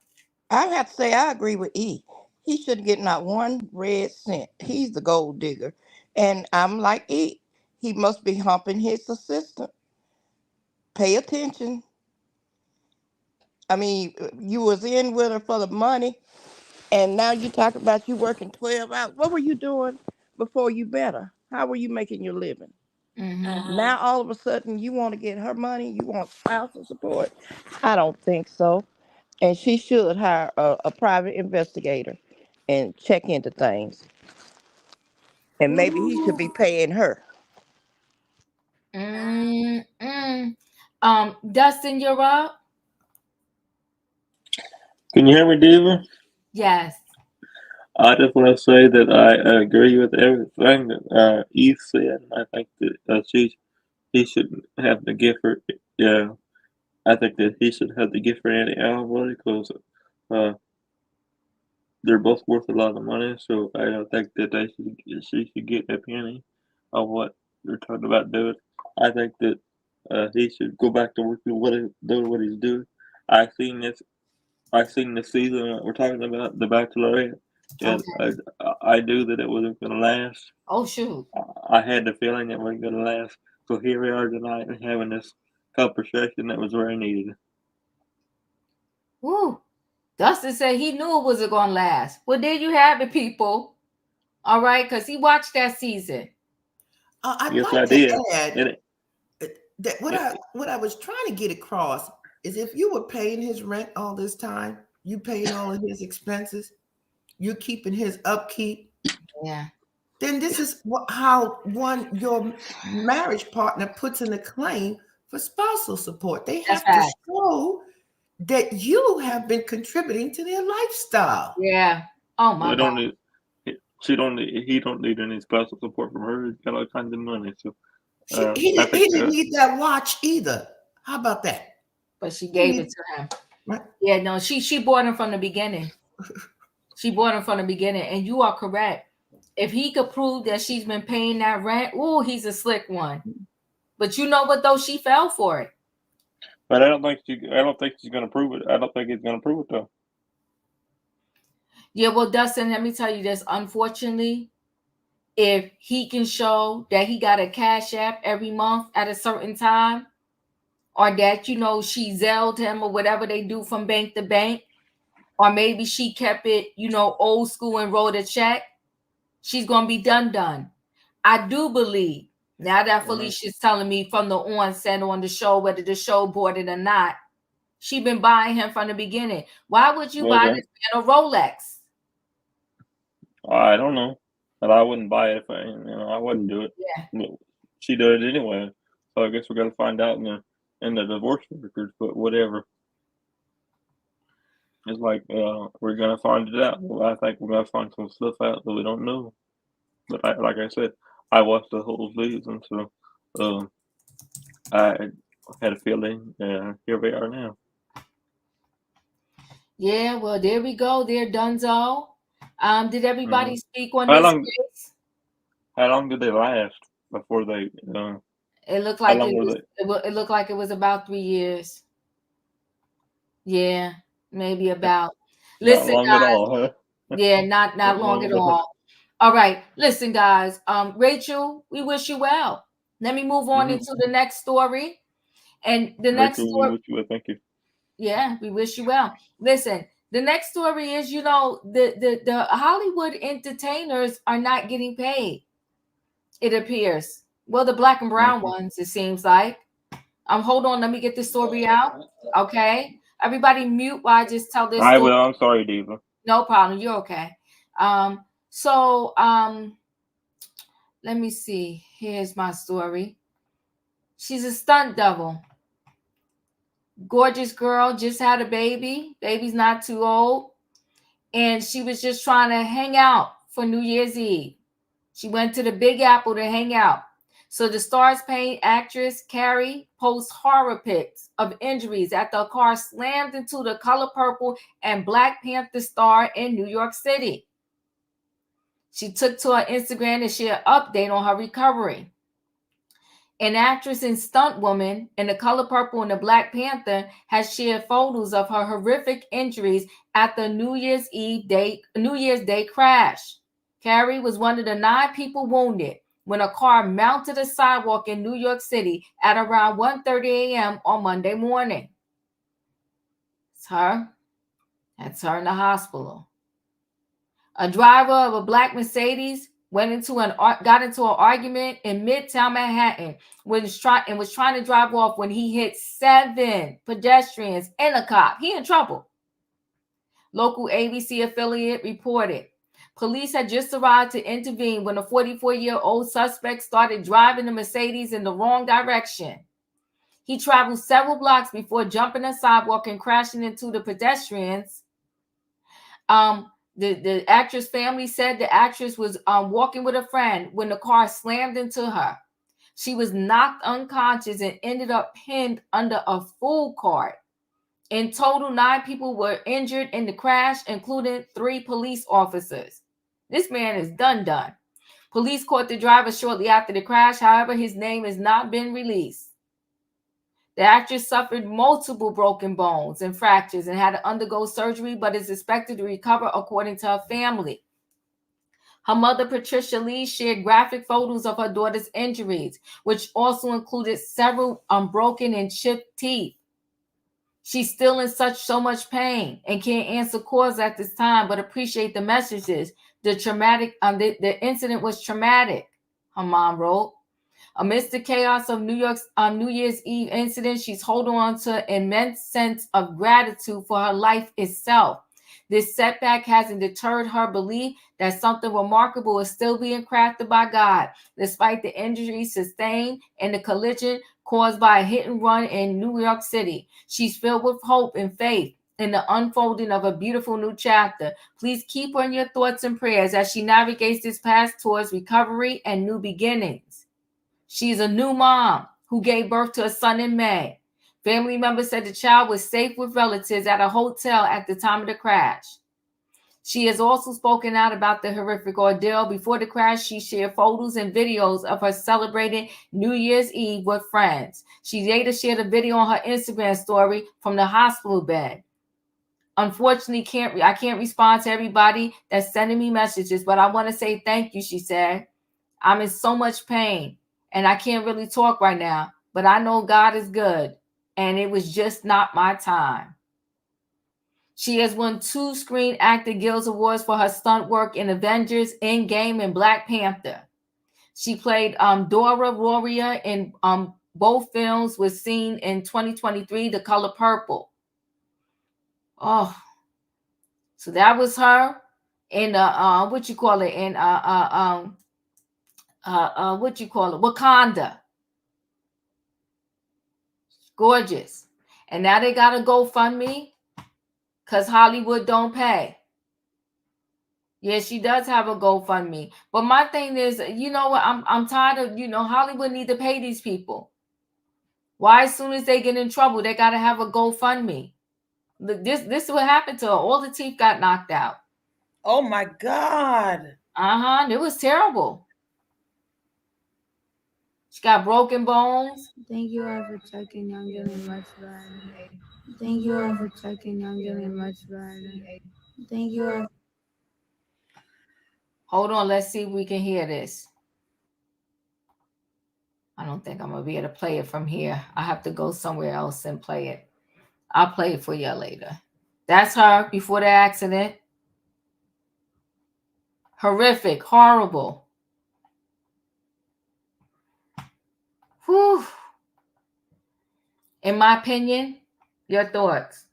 I have to say, I agree with E. He shouldn't get not one red cent. He's the gold digger. And I'm like E. He must be humping his assistant. Pay attention. I mean, you was in with her for the money, and now you talk about you working 12 hours. What were you doing before you met her? How were you making your living? Now all of a sudden you want to get her money, you want spousal support. I don't think so. And she should hire a private investigator and check into things. And maybe he should be paying her. Dustin, you're up? Can you hear me, Diva? Yes. I just want to say that I agree with everything that you said. I think that he should have to give her. Yeah, I think that he should have to give her any alimony because uh, they're both worth a lot of money. So I don't think that she should get a penny of what they're talking about doing. I think that he should go back to working doing what he's doing. I seen this. I seen the season that we're talking about, The Bachelorette, and Okay. I knew that it wasn't going to last. Oh shoot. I had the feeling it wasn't going to last. So here we are tonight and having this conversation that was very needed. Woo. Dustin said he knew it wasn't gonna last. Well, there you have it, people. All right, because he watched that season. I'd Yes, like I to did. add that what I was trying to get across is if you were paying his rent all this time, you paying all of his expenses, you're keeping his upkeep, Yeah. then this is how your marriage partner puts in a claim for spousal support. They That's have to bad. show that you have been contributing to their lifestyle. Yeah. Oh my They God. don't need. He don't need any special support from her. He's got all kinds of money. So He I think didn't need that watch either. How about that? But she gave it to him. Right. Yeah, no, she bought him from the beginning. She bought him from the beginning, and you are correct. If he could prove that she's been paying that rent, oh, he's a slick one. But you know what though? She fell for it. But I don't think she's going to prove it. I don't think he's going to prove it though. Yeah, well, Dustin, let me tell you this. Unfortunately, if he can show that he got a cash app every month at a certain time, or that, she Zelled him or whatever they do from bank to bank, or maybe she kept it, old school and wrote a check, she's going to be done. I do believe, now that Felicia's telling me from the onset on the show, whether the show bought it or not, she been buying him from the beginning. Why would you buy this man a Rolex? I don't know, but I wouldn't buy it if I wouldn't do it. Yeah. But she did it anyway, so I guess we're gonna find out in the divorce records. But whatever, it's like we're gonna find it out. Well, I think we're gonna find some stuff out that we don't know. But like I said, I watched the whole season, so I had a feeling. Here we are now. Yeah, well, there we go. There, Dunzo. Did everybody speak on How this long? case? How long did they last before they? It looked like how long were they? it looked like it was about 3 years. Yeah, maybe about. Listen, Not long guys. at all, huh? Yeah, not long at all. All right, listen, guys. Rachel, we wish you well. Let me move on into the next story. And the next Rachel, story. we wish you well. Thank you. Yeah, we wish you well. Listen, the next story is, the Hollywood entertainers are not getting paid. It appears. Well, the black and brown ones, it seems like. Hold on, let me get this story out. Okay. Everybody mute while I just tell this I story. will. I'm sorry, Diva. No problem. You're okay. Let me see. Here's my story. She's a stunt double. Gorgeous girl, just had a baby. Baby's not too old. And she was just trying to hang out for New Year's Eve. She went to the Big Apple to hang out. So the Stars Paint actress Carrie posts horror pics of injuries after a car slammed into the Color Purple and Black Panther star in New York City. She took to her Instagram to share an update on her recovery. An actress and Stuntwoman in the Color Purple and the Black Panther has shared photos of her horrific injuries at the New Year's Day crash. Carrie was one of the 9 people wounded when a car mounted a sidewalk in New York City at around 1:30 a.m. on Monday morning. It's her. That's her in the hospital. A driver of a black Mercedes got into an argument in Midtown Manhattan was trying to drive off when he hit 7 pedestrians and a cop. He in trouble. Local ABC affiliate reported. Police had just arrived to intervene when a 44-year-old suspect started driving the Mercedes in the wrong direction. He traveled several blocks before jumping a sidewalk and crashing into the pedestrians. The actress family said the actress was walking with a friend when the car slammed into her. She was knocked unconscious and ended up pinned under a food cart. In total, 9 people were injured in the crash, including 3 police officers. This man is done. Police caught the driver shortly after the crash. However, his name has not been released. The actress suffered multiple broken bones and fractures and had to undergo surgery, but is expected to recover, according to her family. Her mother, Patricia Lee, shared graphic photos of her daughter's injuries, which also included several broken and chipped teeth. She's still in so much pain and can't answer calls at this time, but appreciate the messages. The incident was traumatic, her mom wrote. Amidst the chaos of New York's New Year's Eve incident, she's holding on to an immense sense of gratitude for her life itself. This setback hasn't deterred her belief that something remarkable is still being crafted by God, despite the injuries sustained and the collision caused by a hit and run in New York City. She's filled with hope and faith in the unfolding of a beautiful new chapter. Please keep her in your thoughts and prayers as she navigates this path towards recovery and new beginnings. She's a new mom who gave birth to a son in May. Family members said the child was safe with relatives at a hotel at the time of the crash. She has also spoken out about the horrific ordeal. Before the crash, she shared photos and videos of her celebrating New Year's Eve with friends. She later shared a video on her Instagram story from the hospital bed. Unfortunately, I can't respond to everybody that's sending me messages, but I want to say thank you, she said. I'm in so much pain, and I can't really talk right now, but I know God is good, and it was just not my time. She has won 2 Screen Actor Guild Awards for her stunt work in Avengers, Endgame, and Black Panther. She played Dora Warrior in both films, was seen in 2023, The Color Purple. Oh, so that was her in Wakanda. Gorgeous. And now they got a GoFundMe because Hollywood don't pay. Yeah, she does have a GoFundMe. But my thing is, you know what? I'm tired of, Hollywood need to pay these people. Why, as soon as they get in trouble, they got to have a GoFundMe? This is what happened to her. All the teeth got knocked out. Oh my God. It was terrible. She got broken bones. Thank you all for checking. I'm getting much better. Thank you all for checking. I'm getting much better. Thank you all. Hold on, let's see if we can hear this. I don't think I'm going to be able to play it from here. I have to go somewhere else and play it. I'll play it for you later. That's her before the accident. Horrific, horrible. Whew. In my opinion, your thoughts?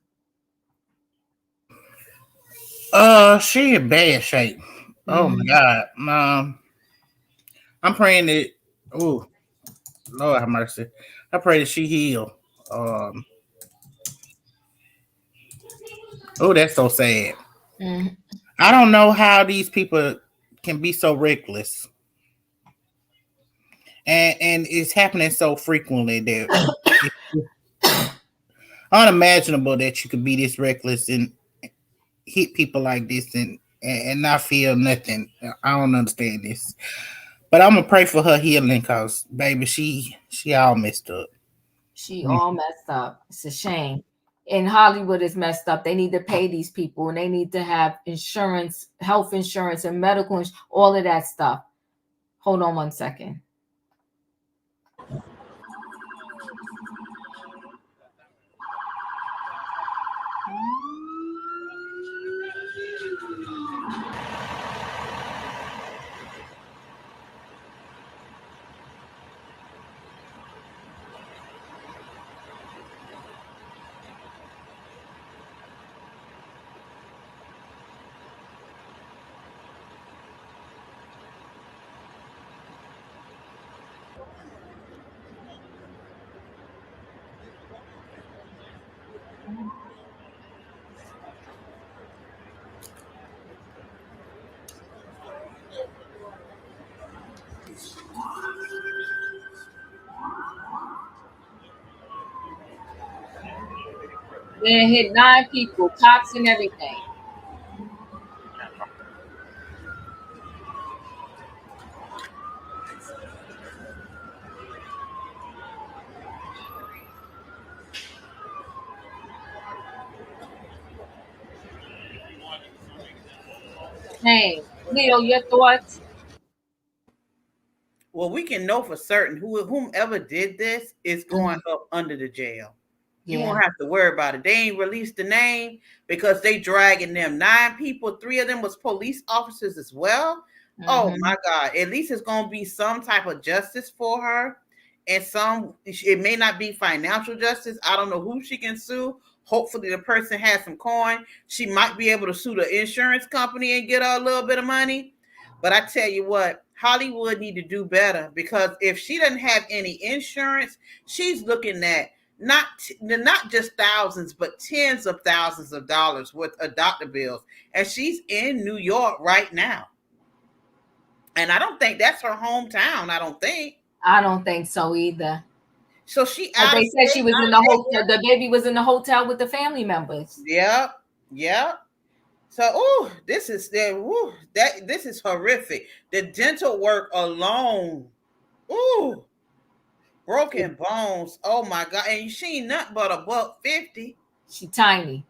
She in bad shape. Oh my God. I'm praying that. Oh, Lord have mercy. I pray that she heal. Oh, that's so sad. I don't know how these people can be so reckless, and it's happening so frequently that it's unimaginable that you could be this reckless and hit people like this and not feel nothing. I don't understand this, but I'm gonna pray for her healing because baby, she all messed up. She all messed up. It's a shame. And Hollywood is messed up. They need to pay these people, and they need to have insurance, health insurance, and medical insurance, all of that stuff. Hold on one second. They hit 9 people, cops and everything. Hey, Leo, your thoughts? Well, we can know for certain whomever did this is going up under the jail. You Yeah. won't have to worry about it. They ain't released the name because they dragging them 9 people. 3 of them was police officers as well. Oh my God! At least it's gonna be some type of justice for her, and some. It may not be financial justice. I don't know who she can sue. Hopefully, the person has some coin. She might be able to sue the insurance company and get her a little bit of money. But I tell you what, Hollywood need to do better because if she doesn't have any insurance, she's looking at not just thousands, but tens of thousands of dollars worth of doctor bills. And she's in New York right now. And I don't think that's her hometown. I don't think. I don't think so either. So she But out of they said she state, was out in of the area. hotel. The baby was in the hotel with the family members. Yep. Yep. So, this is this is horrific. The dental work alone, ooh, broken bones. Oh my God! And she ain't nothing but $150. She tiny.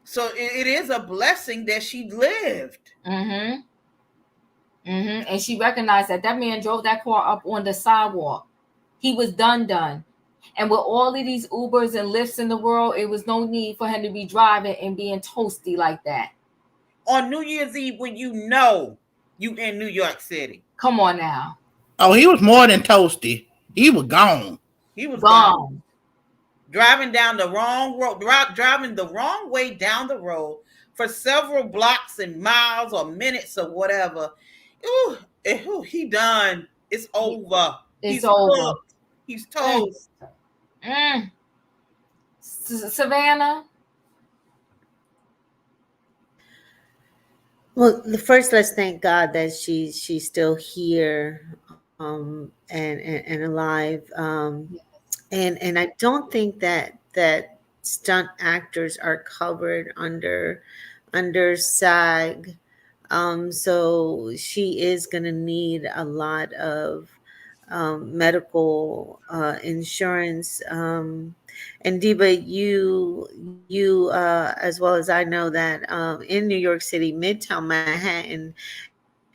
So it is a blessing that she lived. And she recognized that man drove that car up on the sidewalk. He was done. And with all of these Ubers and Lyfts in the world, it was no need for him to be driving and being toasty like that. On New Year's Eve when you know you in New York City. Come on now. Oh, he was more than toasty. He was gone. He was gone. Driving down the wrong road, driving the wrong way down the road for several blocks and miles or minutes or whatever. He done. It's over. He's over. Cooked. He's toast. Savannah? Well, first, let's thank God that she's still here, and alive. And I don't think that stunt actors are covered under SAG. So she is going to need a lot of medical insurance. And Diva, you as well as I know that in New York City, Midtown Manhattan,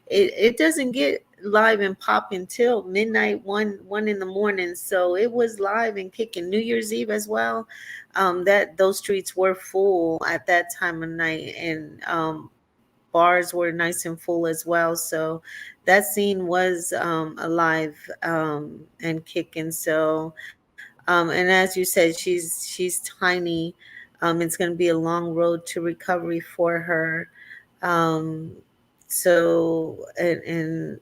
it doesn't get live and pop until midnight, one in the morning. So it was live and kicking New Year's Eve as well. That those streets were full at that time of night, and bars were nice and full as well. So that scene was alive and kicking. So and as you said, she's tiny. It's going to be a long road to recovery for her. Um, so and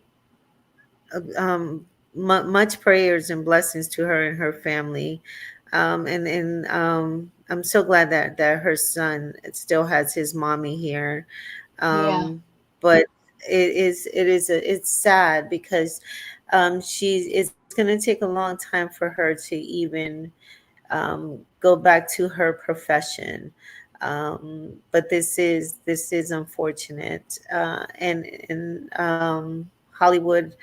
much prayers and blessings to her and her family. I'm so glad that her son still has his mommy here. But it's sad because it's going to take a long time for her to even go back to her profession. But this is unfortunate. And Hollywood,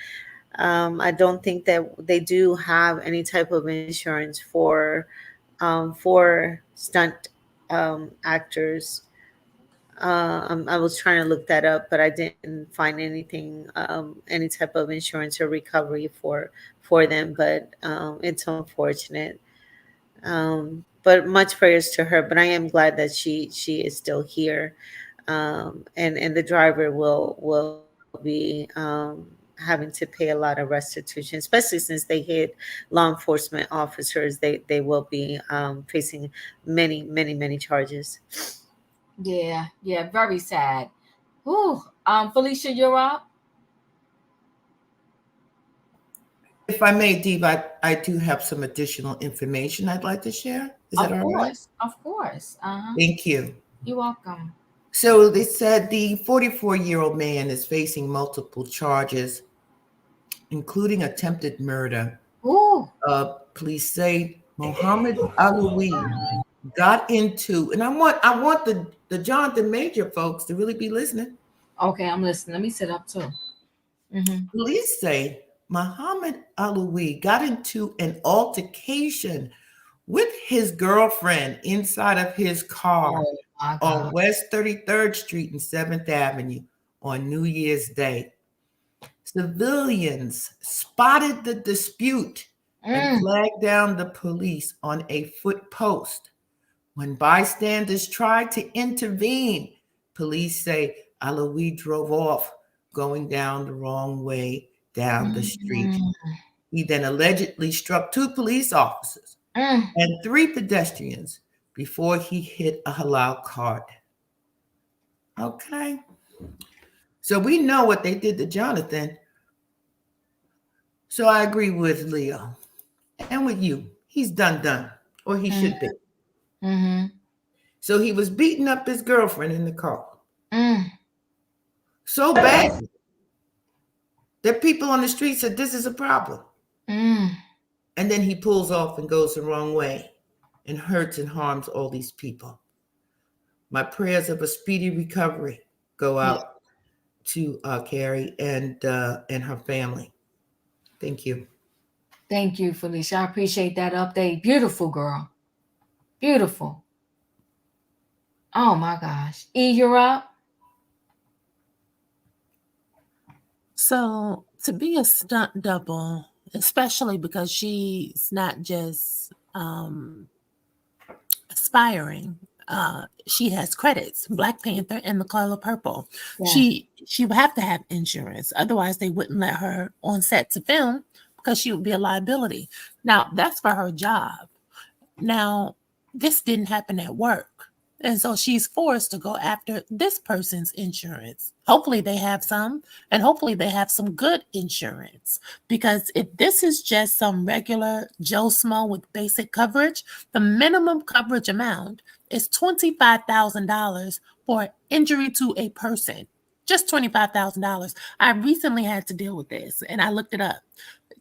I don't think that they do have any type of insurance for stunt actors. I was trying to look that up, but I didn't find anything, any type of insurance or recovery for them. But it's unfortunate. But much prayers to her. But I am glad that she is still here, and the driver will be having to pay a lot of restitution, especially since they hit law enforcement officers. They will be facing many charges. Yeah, very sad. Ooh, Felicia, you're up. If I may, Diva, I do have some additional information I'd like to share. Is that all right? Of course. Thank you. You're welcome. So they said the 44-year-old man is facing multiple charges, including attempted murder. Ooh. Police say Mohammed Alawi got into, and I want the Jonathan Major folks to really be listening. Okay, I'm listening. Let me sit up too. Police say Muhammad Alawi got into an altercation with his girlfriend inside of his car Oh my on God. West 33rd Street and 7th Avenue on New Year's Day. Civilians spotted the dispute and flagged down the police on a foot post. When bystanders tried to intervene, police say Alawi drove off, going down the wrong way down the street. He then allegedly struck 2 police officers and 3 pedestrians before he hit a halal cart. Okay. So we know what they did to Jonathan. So I agree with Leo and with you. He's done, or he should be. So he was beating up his girlfriend in the car. So bad that people on the street said this is a problem. And then he pulls off and goes the wrong way and hurts and harms all these people. My prayers of a speedy recovery go out to Carrie and her family. Thank you. Thank you, Felicia. I appreciate that update. Beautiful girl. Beautiful. Oh my gosh. E, you're up. So to be a stunt double, especially because she's not just aspiring, she has credits, Black Panther and The Color Purple. Yeah. She would have to have insurance, otherwise they wouldn't let her on set to film because she would be a liability. Now that's for her job. Now this didn't happen at work, and so she's forced to go after this person's insurance. Hopefully they have some, and hopefully they have some good insurance. Because if this is just some regular Joe Smo with basic coverage, the minimum coverage amount is $25,000 for injury to a person. Just $25,000. I recently had to deal with this, and I looked it up.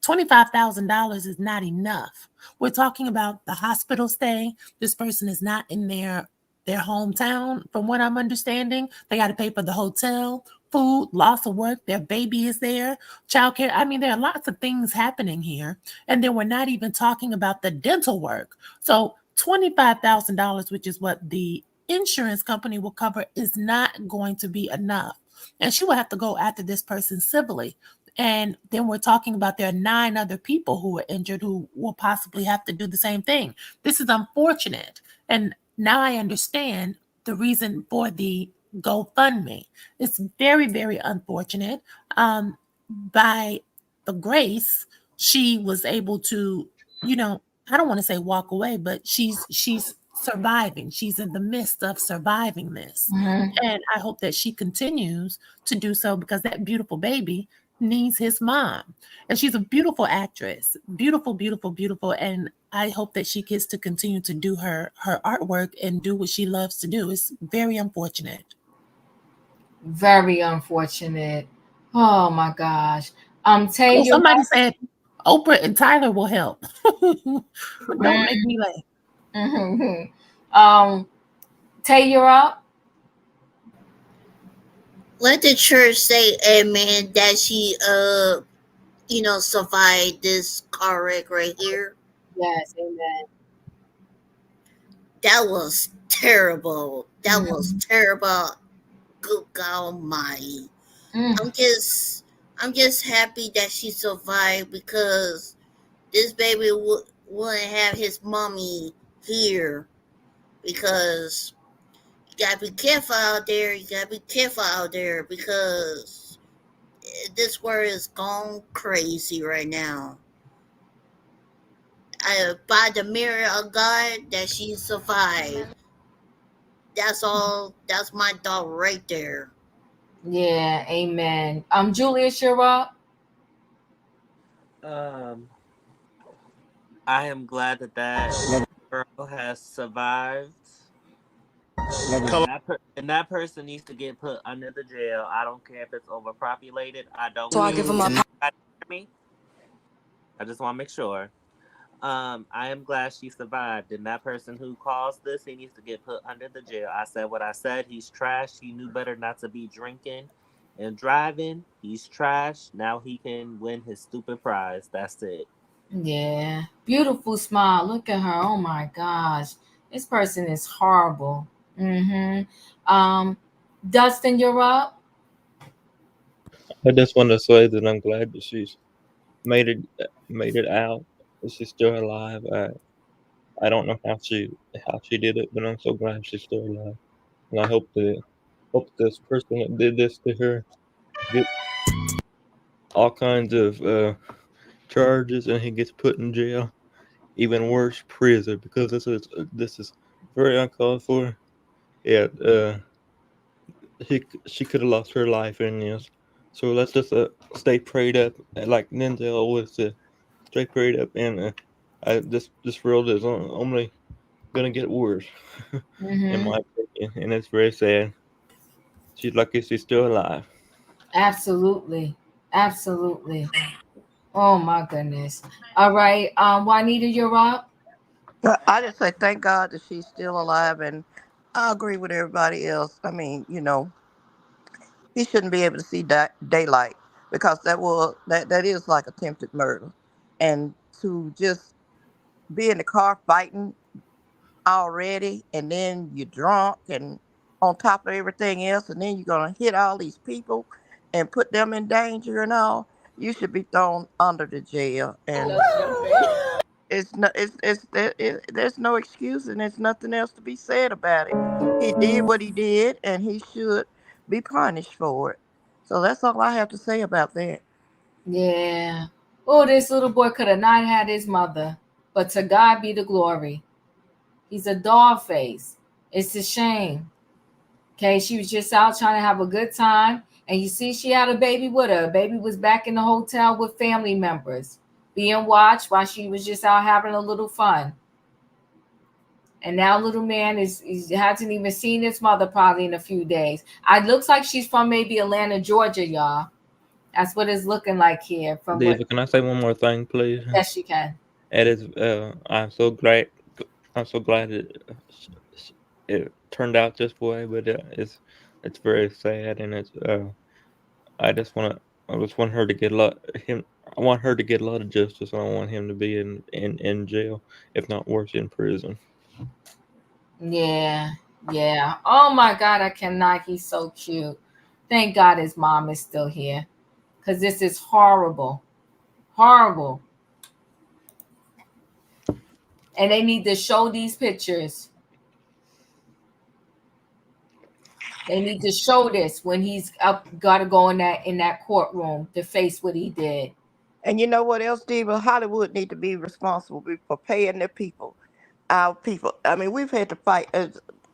$25,000 is not enough. We're talking about the hospital stay. This person is not in their hometown, from what I'm understanding. They got to pay for the hotel, food, loss of work. Their baby is there, childcare. I mean, there are lots of things happening here. And then we're not even talking about the dental work. So $25,000, which is what the insurance company will cover, is not going to be enough. And she will have to go after this person civilly. And then we're talking about there are 9 other people who are injured who will possibly have to do the same thing. This is unfortunate. And now I understand the reason for the GoFundMe. It's very, very unfortunate. By the grace, she was able to, I don't want to say walk away, but she's surviving. She's in the midst of surviving this. And I hope that she continues to do so, because that beautiful baby needs his mom. And she's a beautiful actress. Beautiful, beautiful, beautiful. And I hope that she gets to continue to do her artwork and do what she loves to do. It's very unfortunate. Very unfortunate. Oh my gosh. Tay, Well, somebody said Oprah and Tyler will help. Don't make me laugh. Tay, you're up. Let the church say amen that she survived this car wreck right here. Yes, amen. That was terrible. That was terrible. Good God Almighty. I'm just happy that she survived, because this baby wouldn't have his mommy here. Because you gotta be careful out there. You gotta be careful out there, because this world is gone crazy right now. By the mirror of God, that she survived. That's all. That's my thought right there. Yeah, amen. Julius, you're up. I am glad that girl has survived. And that person needs to get put under the jail. I don't care if it's overpopulated. I don't care. I give them me. I just want to make sure. I am glad she survived. And that person who caused this, he needs to get put under the jail. I said what I said. He's trash. He knew better not to be drinking and driving. He's trash. Now he can win his stupid prize. That's it. Yeah. Beautiful smile. Look at her. Oh my gosh. This person is horrible. Mm-hmm. Dustin, you're up. I just want to say that I'm glad that she's made it made it out. That she's still alive. I don't know how she did it, but I'm so glad she's still alive. And I hope this person that did this to her get all kinds of charges and he gets put in jail, even worse, prison, because this is very uncalled for. Yeah, she could have lost her life in this. So let's just stay prayed up, like Lindsay always said. Stay prayed up, and this world is only gonna get worse, in Mm-hmm. my opinion, and it's very sad. She's lucky she's still alive. Absolutely. Absolutely. Oh my goodness. All right. Juanita, you're up. I just say thank God that she's still alive, and I agree with everybody else. I mean, he shouldn't be able to see daylight because that is like attempted murder, and to just be in the car fighting already, and then you're drunk and on top of everything else, and then you're gonna hit all these people and put them in danger and all. You should be thrown under the jail, and there's no excuse, and there's nothing else to be said about it. He did what he did, and he should be punished for it. So that's all I have to say about that. Yeah. Oh, this little boy could have not had his mother, but to God be the glory. He's a dog face. It's a shame. Okay, she was just out trying to have a good time, and you see, she had a baby with her. Baby was back in the hotel with family members, being watched while she was just out having a little fun. And now little man is hasn't even seen his mother probably in a few days. It looks like she's from maybe Atlanta, Georgia, y'all. That's what it's looking like here from what. David, can I say one more thing, please? Yes, she can. It is. I'm so glad it turned out this way, but it's very sad, and it's. I just want to. I just want her to get a lot. Him. I want her to get a lot of justice. And I want him to be in jail, if not worse, in prison. Yeah, yeah. Oh my God, I cannot. He's so cute. Thank God his mom is still here, because this is horrible, horrible. And they need to show these pictures. They need to show this when he's up, got to go in that courtroom to face what he did. And you know what else, Diva? Hollywood need to be responsible for paying their people, our people. I mean, we've had to fight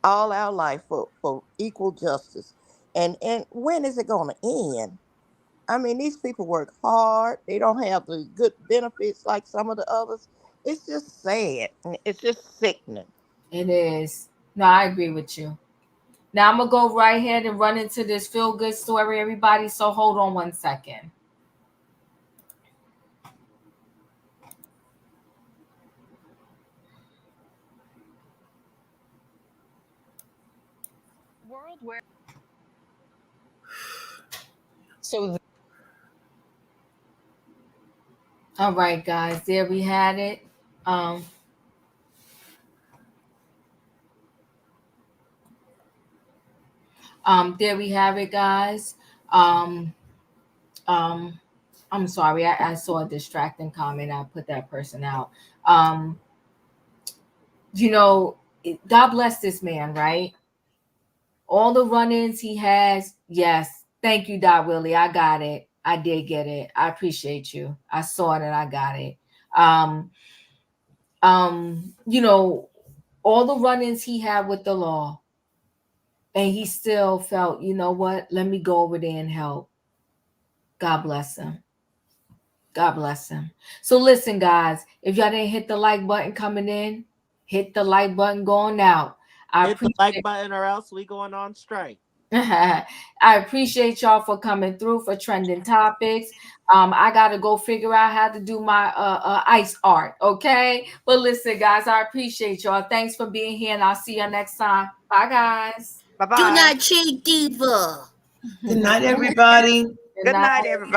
all our life for equal justice, and when is it going to end? I mean, these people work hard. They don't have the good benefits like some of the others. It's just sad. It's just sickening. It is. No, I agree with you. Now I'm gonna go right ahead and run into this feel good story, everybody. So hold on one second. World where So All right, guys, there we had it. Um, there we have it, guys. Um, um, I'm sorry, I saw a distracting comment. I put that person out. Um, God bless this man, right? All the run-ins he has. Yes, thank you, Dot Willie. I got it. I did get it. I appreciate you. I saw it and I got it. Um, you know, all the run-ins he had with the law, and he still felt, you know what? Let me go over there and help. God bless him. God bless him. So listen, guys, if y'all didn't hit the like button coming in, hit the like button going out. I Hit the like appreciate. button or else we going on strike. I appreciate y'all for coming through for trending topics. I gotta go figure out how to do my ice art. Okay, but listen, guys, I appreciate y'all. Thanks for being here, and I'll see you next time. Bye, guys. Bye Do bye. not cheat, diva. Good night, everybody. Good Good night, night. everybody.